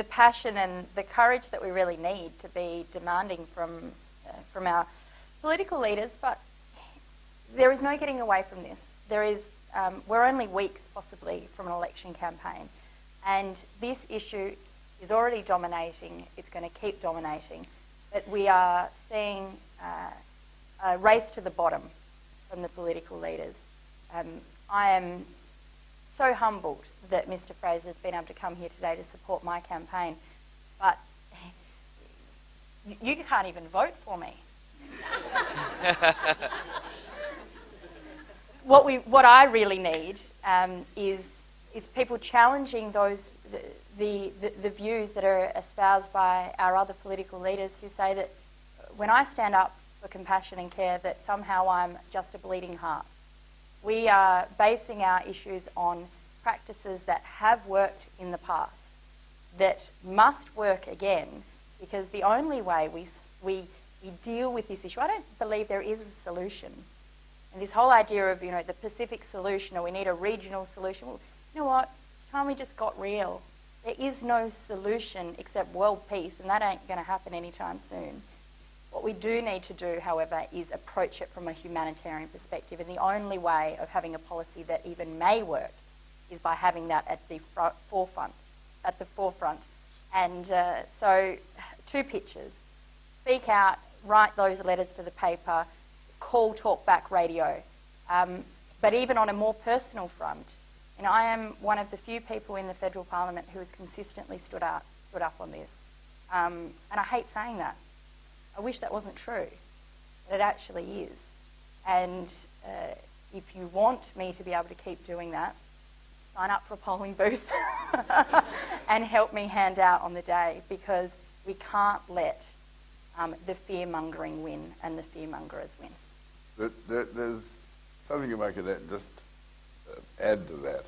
passion and the courage that we really need to be demanding from our political leaders. But there is no getting away from this. There is we're only weeks possibly from an election campaign, and this issue is already dominating. It's going to keep dominating. But we are seeing a race to the bottom from the political leaders. I am so humbled that Mr. Fraser has been able to come here today to support my campaign, but you can't even vote for me. What I really need is people challenging those the views that are espoused by our other political leaders who say that when I stand up for compassion and care, that somehow I'm just a bleeding heart. We are basing our issues on practices that have worked in the past, that must work again, because the only way we deal with this issue, I don't believe there is a solution. And this whole idea of, the Pacific solution, or we need a regional solution, well, you know what, it's time we just got real. There is no solution except world peace, and that ain't going to happen anytime soon. What we do need to do, however, is approach it from a humanitarian perspective, and the only way of having a policy that even may work is by having that at the forefront. And so, two pictures: speak out, write those letters to the paper, call talk back radio. But even on a more personal front, I am one of the few people in the federal parliament who has consistently stood up on this, and I hate saying that. I wish that wasn't true, but it actually is. And if you want me to be able to keep doing that, sign up for a polling booth and help me hand out on the day, because we can't let the fear-mongering win and the fear-mongers win. There's something if I could just add to that.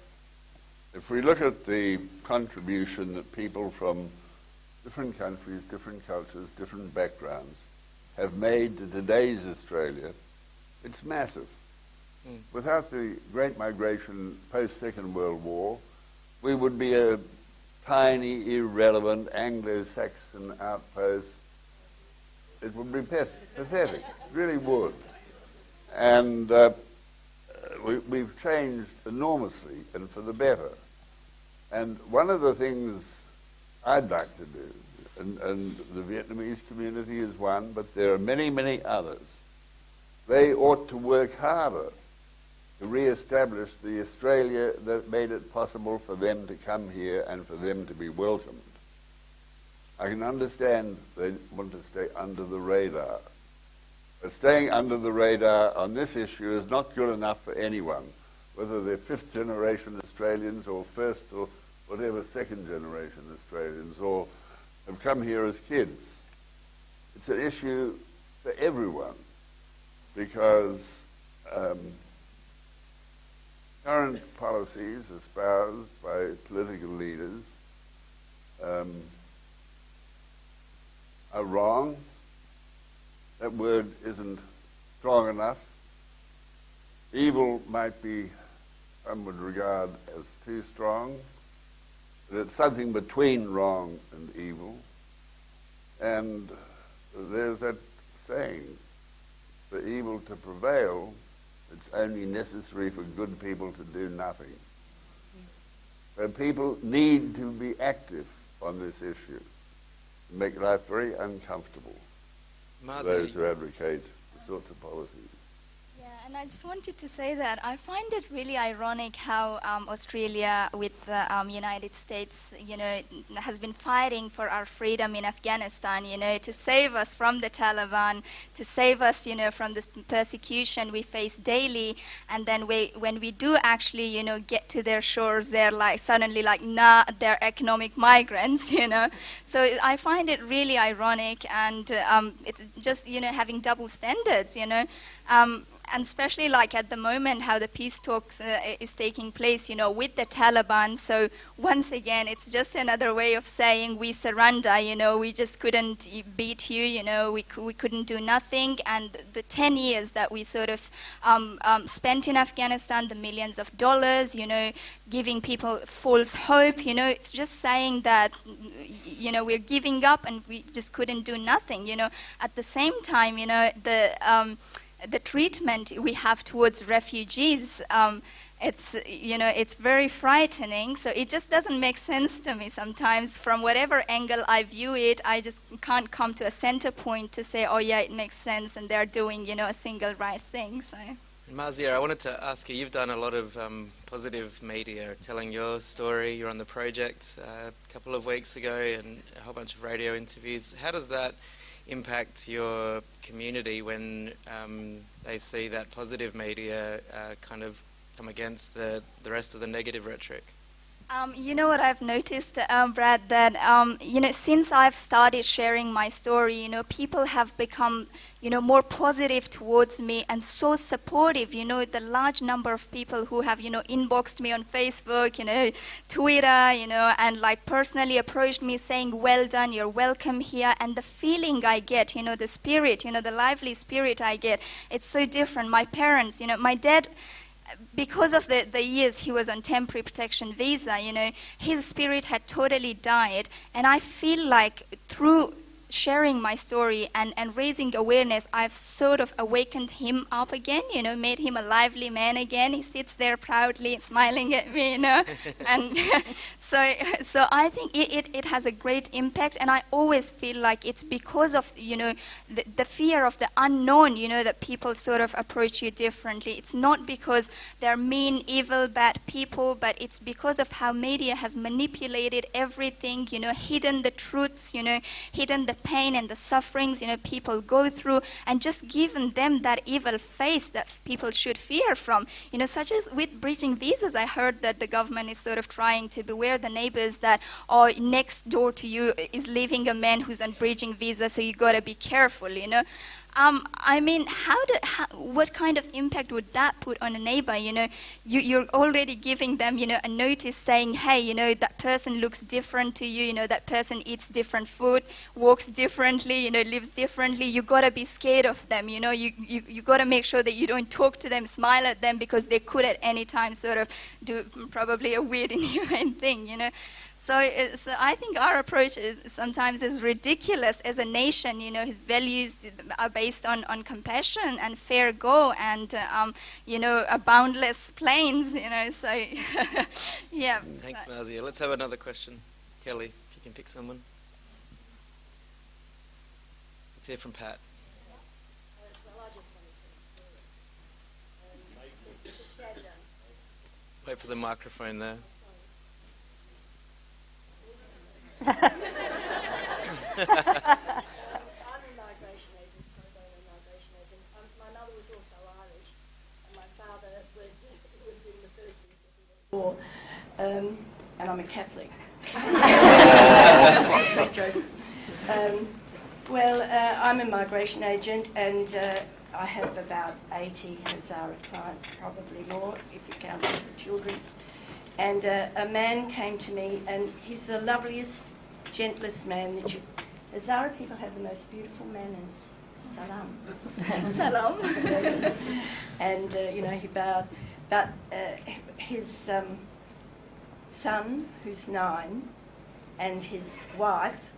If we look at the contribution that people from different countries, different cultures, different backgrounds have made to today's Australia, it's massive. Without the Great Migration post-Second World War, we would be a tiny, irrelevant Anglo-Saxon outpost. It would be pathetic, it really would. And we've changed enormously, and for the better. And one of the things I'd like to do, and the Vietnamese community is one, but there are many, many others, they ought to work harder to re-establish the Australia that made it possible for them to come here and for them to be welcomed. I can understand they want to stay under the radar, but staying under the radar on this issue is not good enough for anyone, whether they're fifth-generation Australians or first or whatever second-generation Australians, or have come here as kids. It's an issue for everyone, because current policies espoused by political leaders are wrong. That word isn't strong enough. Evil might be, some would regard as too strong, but it's something between wrong and evil. And there's that saying, for evil to prevail, it's only necessary for good people to do nothing. So people need to be active on this issue, make life very uncomfortable. those who advocate the sorts of policies. Yeah, and I just wanted to say that I find it really ironic how Australia with the United States, has been fighting for our freedom in Afghanistan, to save us from the Taliban, to save us, from this persecution we face daily. And then when we do actually, get to their shores, they're suddenly nah, they're economic migrants, So I find it really ironic, and it's just, having double standards, and especially at the moment how the peace talks is taking place, with the Taliban. So once again, it's just another way of saying we surrender, we just couldn't beat you, we couldn't do nothing. And the 10 years that we sort of spent in Afghanistan, the millions of dollars, giving people false hope, it's just saying that, we're giving up and we just couldn't do nothing, At the same time, the treatment we have towards refugees, it's very frightening. So it just doesn't make sense to me sometimes. From whatever angle I view it, I just can't come to a center point to say, oh yeah, it makes sense and they're doing, a single right thing. So. Marziya, I wanted to ask you, you've done a lot of positive media telling your story. You're on the project a couple of weeks ago and a whole bunch of radio interviews. How does that impact your community when they see that positive media kind of come against the rest of the negative rhetoric? You know what I've noticed, Brad, that, since I've started sharing my story, people have become, more positive towards me and so supportive. The large number of people who have, inboxed me on Facebook, Twitter, and personally approached me saying, well done, you're welcome here. And the feeling I get, the spirit, the lively spirit I get, it's so different. My parents, my dad, because of the years he was on temporary protection visa, his spirit had totally died. And I feel like through sharing my story and raising awareness, I've sort of awakened him up again, made him a lively man again. He sits there proudly smiling at me, and so I think it has a great impact. And I always feel like it's because of, the fear of the unknown, that people sort of approach you differently. It's not because they're mean, evil, bad people, but it's because of how media has manipulated everything, hidden the truths, hidden the pain and the sufferings, people go through, and just given them that evil face that people should fear from. Such as with bridging visas, I heard that the government is sort of trying to beware the neighbors that, next door to you is living a man who's on bridging visa, so you gotta be careful, I mean, what kind of impact would that put on a neighbor? You're already giving them, a notice saying, hey, that person looks different to you, that person eats different food, walks differently, lives differently. You gotta be scared of them, you gotta make sure that you don't talk to them, smile at them, because they could at any time sort of do probably a weird, inhumane thing, So I think our approach sometimes is ridiculous as a nation. His values are based on compassion and fair go and, a boundless plains, So, yeah. Thanks, Marziya. Let's have another question. Kelly, if you can pick someone. Let's hear from Pat. Wait for the microphone there. I'm a migration agent, migration agent. My mother was also Irish, and my father was in the First War, and I'm a Catholic. I'm a migration agent, and I have about 80 Hazara clients, probably more if you count the children. And a man came to me, and he's the loveliest, gentlest man that you... Hazara people have the most beautiful manners. Salam. Salam. And, he bowed. But his son, who's 9, and his wife,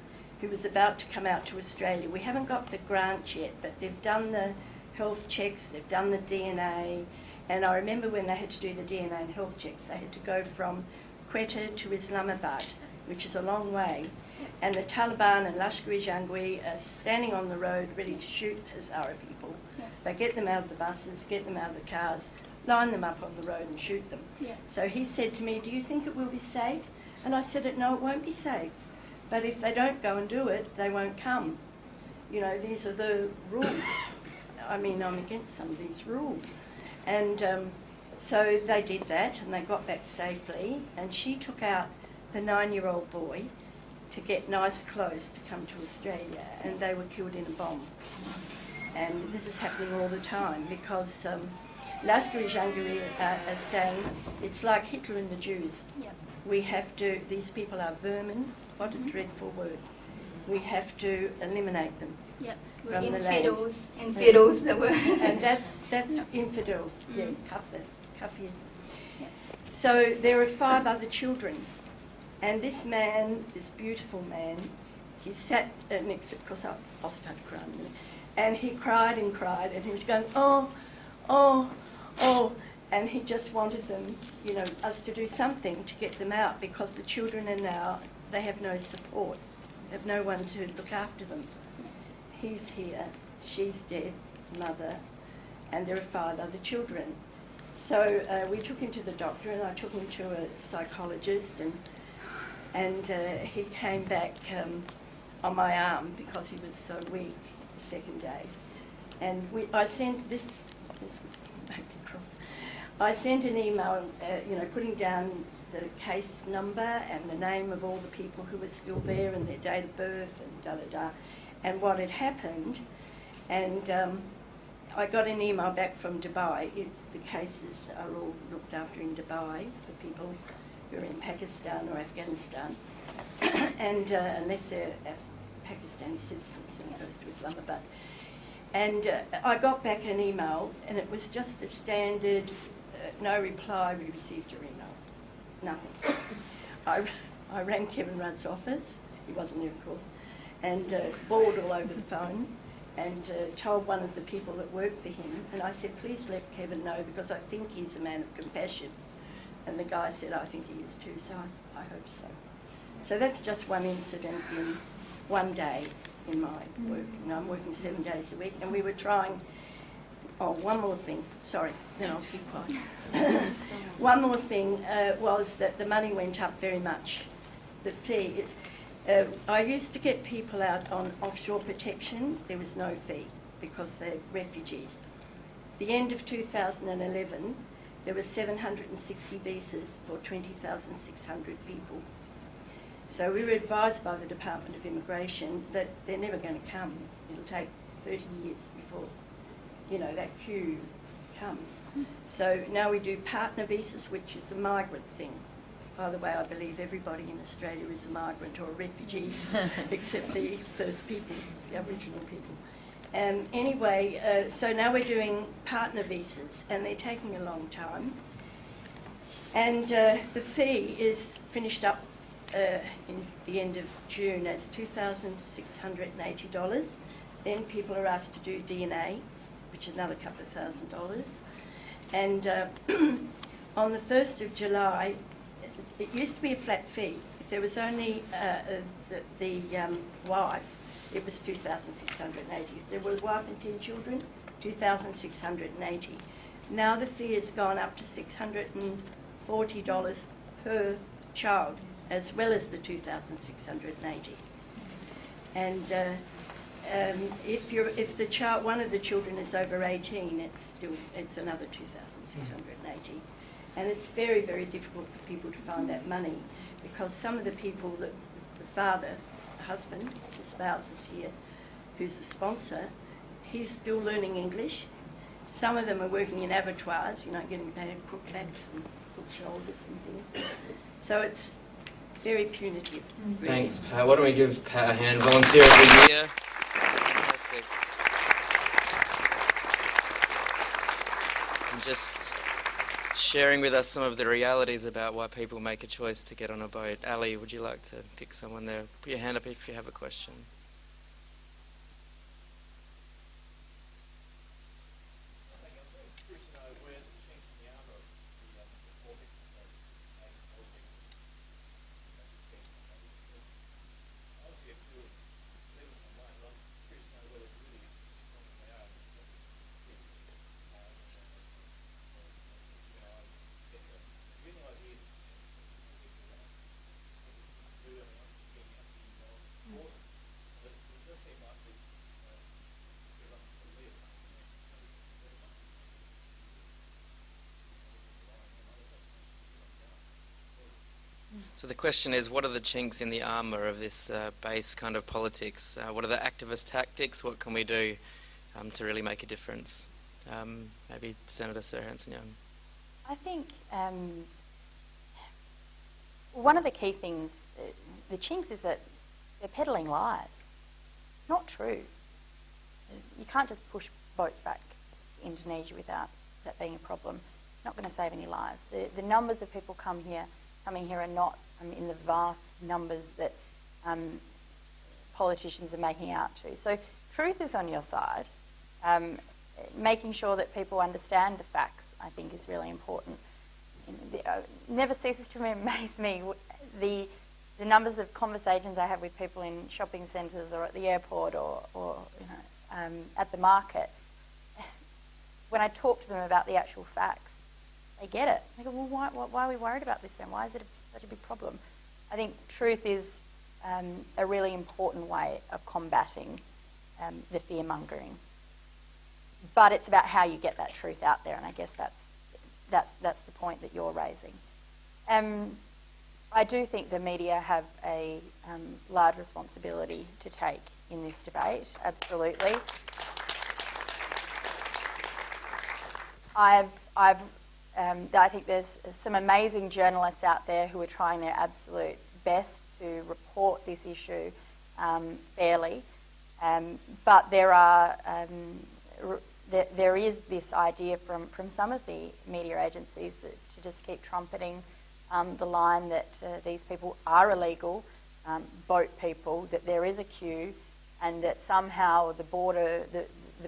who was about to come out to Australia, we haven't got the grant yet, but they've done the health checks, they've done the DNA, and I remember when they had to do the DNA and health checks, they had to go from Quetta to Islamabad, which is a long way. and the Taliban and Lashkar-e-Jhangvi are standing on the road ready to shoot Hazara people. Yeah. They get them out of the buses, get them out of the cars, line them up on the road and shoot them. Yeah. So he said to me, do you think it will be safe? And I said, no, it won't be safe. But if they don't go and do it, they won't come. You know, these are the rules. I mean, I'm against some of these rules. And so they did that, and they got back safely. And she took out the 9-year-old boy to get nice clothes to come to Australia, and they were killed in a bomb. And this is happening all the time because Lashkar-e-Jhangvi are saying it's like Hitler and the Jews. Yeah. We have to, these people are vermin, what a dreadful word. We have to eliminate them. Yeah. We're From the infidels, the word. And that's Yeah. infidels, yeah, Mm. cuff you. Yeah. So there are 5 other children, and this man, this beautiful man, he sat next to, because I'll start crying, and he cried and cried, and he was going, oh, oh, oh, and he just wanted them, you know, us to do something to get them out, because the children are now, they have no support, they have no one to look after them. He's here, she's dead, mother, and there are 5 other children. So we took him to the doctor, and I took him to a psychologist, and he came back on my arm because he was so weak the second day. And I sent this made me cross. I sent an email, you know, putting down the case number and the name of all the people who were still there and their date of birth and da-da-da, and what had happened. And I got an email back from Dubai. The cases are all looked after in Dubai for people who are in Pakistan or Afghanistan, and unless they're Pakistani citizens and goes to Islamabad. And I got back an email, and it was just a standard, no reply, we received your email. Nothing. I rang Kevin Rudd's office, he wasn't there of course, and bawled all over the phone, and told one of the people that worked for him, and I said, please let Kevin know, because I think he's a man of compassion. And the guy said, I think he is too, so I hope so. So that's just one incident in one day in my work. You know, I'm working 7 days a week, and we were trying, oh, one more thing, sorry, then I'll keep quiet. One more thing was that the money went up very much, the fee. I used to get people out on offshore protection. There was no fee because they're refugees. The end of 2011, there were 760 visas for 20,600 people. So we were advised by the Department of Immigration that they're never going to come. It'll take 30 years before, you know, that queue comes. So now we do partner visas, which is a migrant thing. By the way, I believe everybody in Australia is a migrant or a refugee, except the First Peoples, the Aboriginal people. Anyway, so now we're doing partner visas, and they're taking a long time. And the fee is finished up in the end of June as $2,680. Then people are asked to do DNA, which is another couple of $1,000. And on the 1st of July, it used to be a flat fee. If there was only the wife, it was $2,680. If there was a wife and 10 children, $2,680. Now the fee has gone up to $640 per child, as well as the $2,680. And if the child, one of the children is over 18, it's another $2,680. And it's very, very difficult for people to find that money, because some of the people that the father, the husband, the spouse is here, who's the sponsor, he's still learning English. Some of them are working in abattoirs, you know, getting paid cook backs and cook shoulders and things. So it's very punitive. Really. Thanks, Pat. Why don't we give Pat a hand? Volunteer of the year. Fantastic. And just sharing with us some of the realities about why people make a choice to get on a boat. Ali, would you like to pick someone there? Put your hand up if you have a question. So the question is, what are the chinks in the armour of this base kind of politics? What are the activist tactics? What can we do to really make a difference? Maybe Senator Sarah Hanson-Young. I think one of the key things, the chinks, is that they're peddling lies. It's not true. You can't just push boats back to Indonesia without that being a problem. It's not going to save any lives. The numbers of people coming here are not in the vast numbers that politicians are making out to. So truth is on your side. Making sure that people understand the facts, I think, is really important. Never ceases to amaze me the numbers of conversations I have with people in shopping centres or at the airport or at the market. When I talk to them about the actual facts, they get it. They go, well, why are we worried about this then? Why is it such a big problem? I think truth is a really important way of combating the fear-mongering. But it's about how you get that truth out there, and I guess that's the point that you're raising. I do think the media have a large responsibility to take in this debate, absolutely. I think there's some amazing journalists out there who are trying their absolute best to report this issue fairly, but there is this idea from some of the media agencies to just keep trumpeting the line that these people are illegal, boat people, that there is a queue, and that somehow the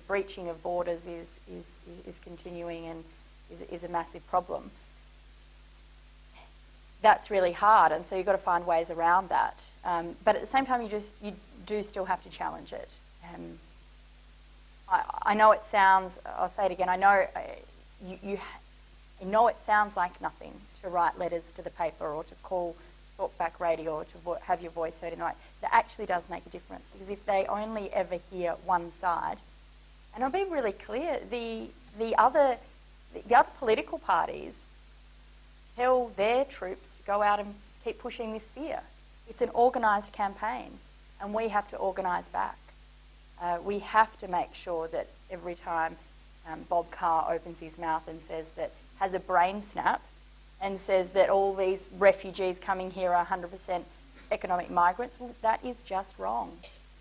breaching of borders is continuing and is a massive problem. That's really hard, and so you've got to find ways around that. But at the same time, you do still have to challenge it. I know it sounds, I'll say it again, I know I know it sounds like nothing to write letters to the paper or to call talkback radio or to have your voice heard in a way. That actually does make a difference, because if they only ever hear one side, and I'll be really clear, the other political parties tell their troops to go out and keep pushing this fear. It's an organised campaign, and we have to organise back. We have to make sure that every time Bob Carr opens his mouth and has a brain snap and says that all these refugees coming here are 100% economic migrants, well, that is just wrong.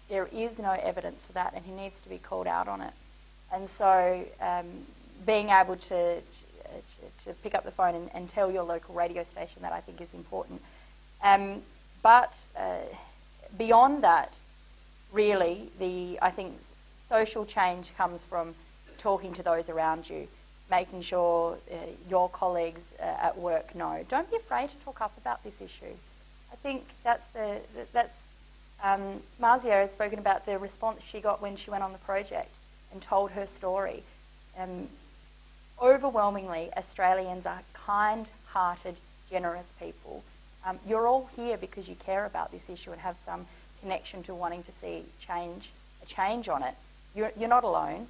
There is no evidence for that, and he needs to be called out on it. And so being able to pick up the phone and tell your local radio station that, I think, is important. But beyond that, really, I think social change comes from talking to those around you, making sure your colleagues at work know. Don't be afraid to talk up about this issue. I think Marziya has spoken about the response she got when she went on the project and told her story. Overwhelmingly, Australians are kind-hearted, generous people. You're all here because you care about this issue and have some connection to wanting to see a change on it. You're not alone.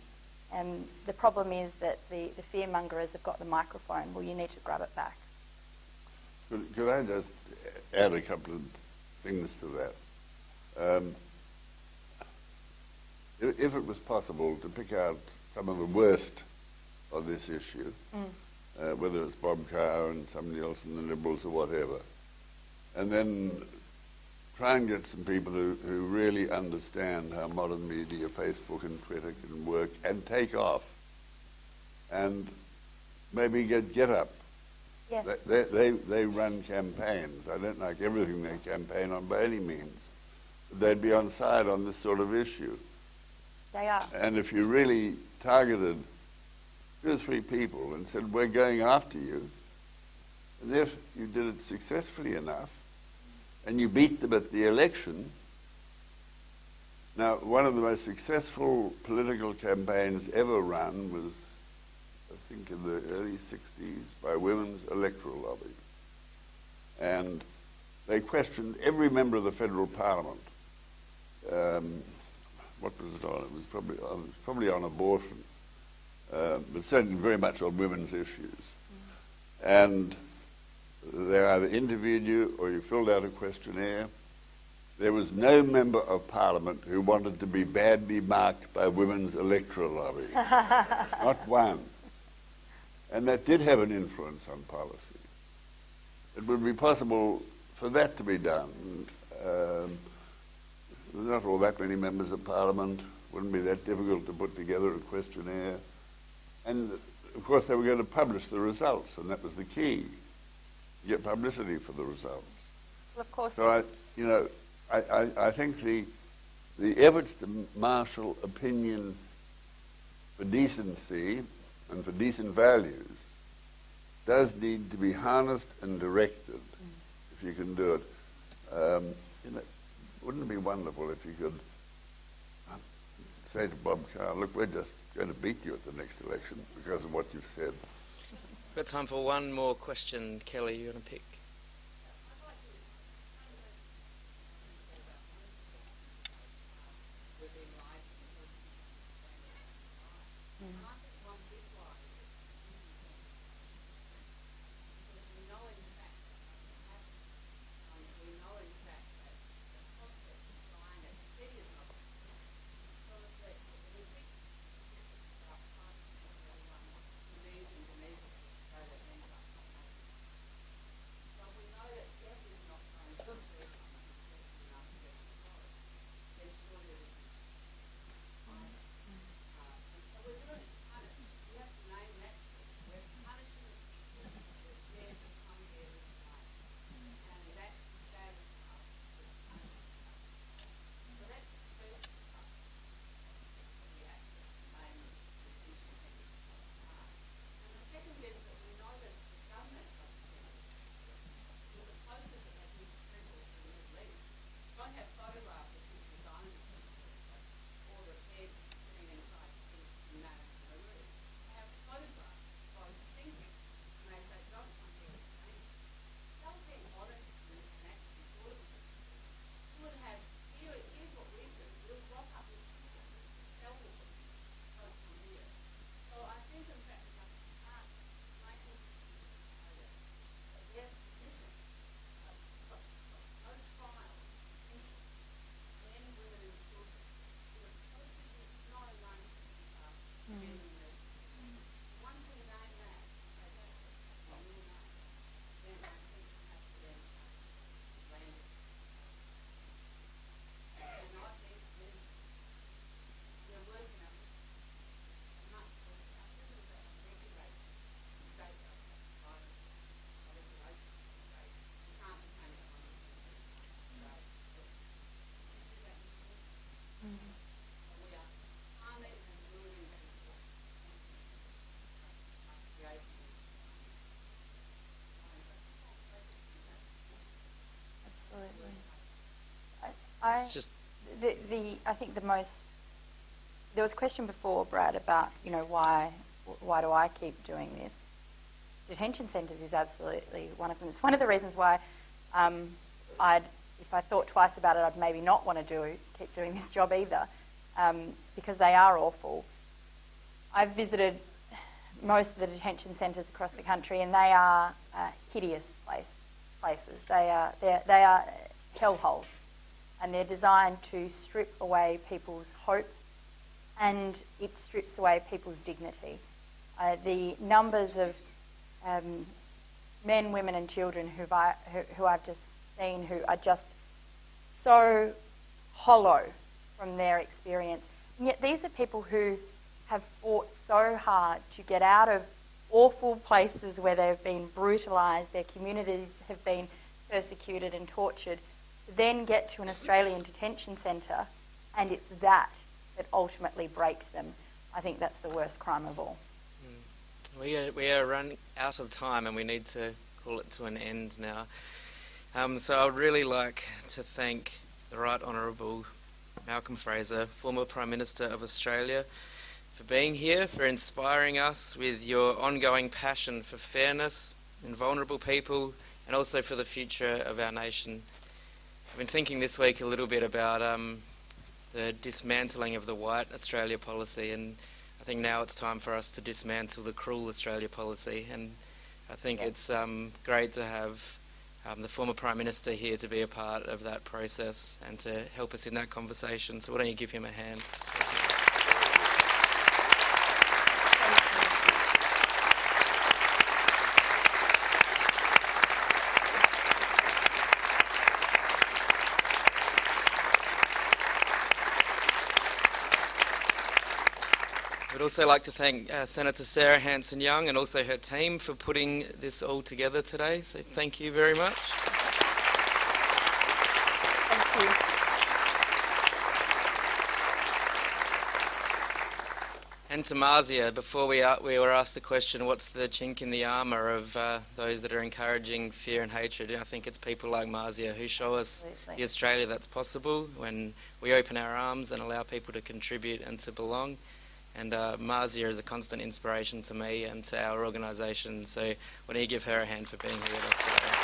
The problem is that the fearmongers have got the microphone. Well, you need to grab it back. Could I just add a couple of things to that? If it was possible to pick out some of the worst of this issue, whether it's Bob Carr and somebody else in the Liberals or whatever, and then try and get some people who really understand how modern media, Facebook and Twitter can work and take off, and maybe get up. Yes. They run campaigns. I don't like everything they campaign on by any means. But they'd be on side on this sort of issue. They are. And if you really targeted 2 or 3 people and said, we're going after you, and if you did it successfully enough, and you beat them at the election. Now, one of the most successful political campaigns ever run was, I think, in the early 60s by Women's Electoral Lobby. And they questioned every member of the federal parliament. What was it on? It was probably on abortion, but certainly very much on women's issues. And they either interviewed you or you filled out a questionnaire. There was no member of Parliament who wanted to be badly marked by women's electoral lobby. Not one. And that did have an influence on policy. It would be possible for that to be done. There's not all that many members of Parliament. Wouldn't be that difficult to put together a questionnaire. And, of course, they were going to publish the results, and that was the key. Get publicity for the results. Well, of course. So, I think the efforts to marshal opinion for decency and for decent values does need to be harnessed and directed, if you can do it. Wouldn't it be wonderful if you could say to Bob Carr, look, we're just going to beat you at the next election because of what you've said. We've got time for one more question. Kelly, you want to pick? I think there was a question before, Brad, about why do I keep doing this? Detention centres is absolutely one of them. It's one of the reasons why if I thought twice about it, I'd maybe not want to keep doing this job either, because they are awful. I've visited most of the detention centres across the country, and they are hideous places. They are hellholes, and they're designed to strip away people's hope, and it strips away people's dignity. The numbers of men, women, and children who I've just seen who are just so hollow from their experience, and yet these are people who have fought so hard to get out of awful places where they've been brutalised, their communities have been persecuted and tortured, to then get to an Australian detention centre, and it's that ultimately breaks them. I think that's the worst crime of all. We are running out of time, and we need to call it to an end now. So I would really like to thank the Right Honourable Malcolm Fraser, former Prime Minister of Australia, for being here, for inspiring us with your ongoing passion for fairness and vulnerable people, and also for the future of our nation. I've been thinking this week a little bit about the dismantling of the white Australia policy, and I think now it's time for us to dismantle the cruel Australia policy. And I think it's great to have the former Prime Minister here to be a part of that process and to help us in that conversation. So why don't you give him a hand? We'd also like to thank Senator Sarah Hanson-Young and also her team for putting this all together today. So thank you very much. Thank you. And to Marziya, before we were asked the question, what's the chink in the armour of those that are encouraging fear and hatred? And I think it's people like Marziya who show us the Australia that's possible when we open our arms and allow people to contribute and to belong. And Marziya is a constant inspiration to me and to our organisation, so why don't you give her a hand for being here with us today.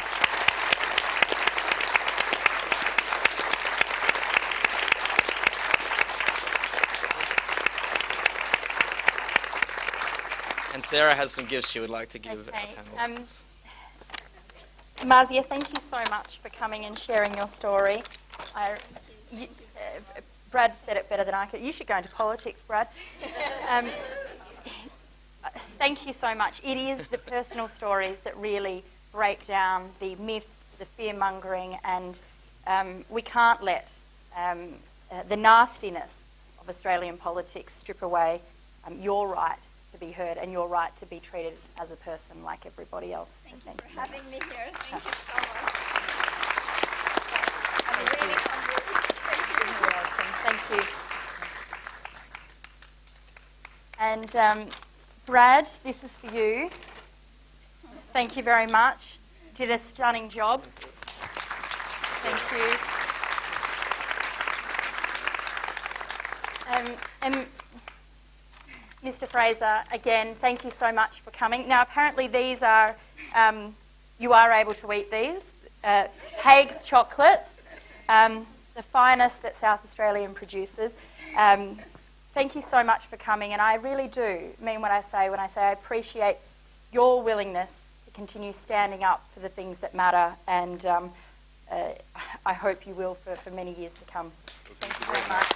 And Sarah has some gifts she would like to give Okay. our panellists. Marziya, thank you so much for coming and sharing your story. Brad said it better than I could. You should go into politics, Brad. Thank you so much. It is the personal stories that really break down the myths, the fear-mongering, and we can't let the nastiness of Australian politics strip away your right to be heard and your right to be treated as a person like everybody else. Thank you for having me here. Thank you so much. I'm really humbled. Thank you. And Brad, this is for you. Thank you very much. Did a stunning job. Thank you. And Mr. Fraser, again, thank you so much for coming. Now, apparently these are, you are able to eat these. Haig's chocolates. The finest that South Australian produces. Thank you so much for coming, and I really do mean what I say when I say I appreciate your willingness to continue standing up for the things that matter, and I hope you will for many years to come. Thank you very much.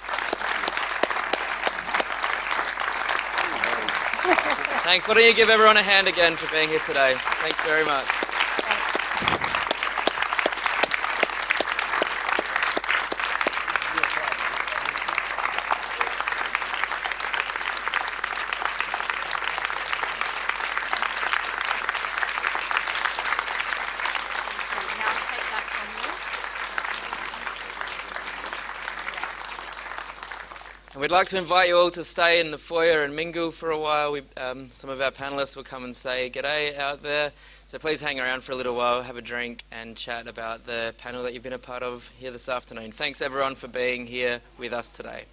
Thanks. Why don't you give everyone a hand again for being here today? Thanks very much. And we'd like to invite you all to stay in the foyer and mingle for a while. Some of our panellists will come and say g'day out there. So please hang around for a little while, have a drink and chat about the panel that you've been a part of here this afternoon. Thanks everyone for being here with us today.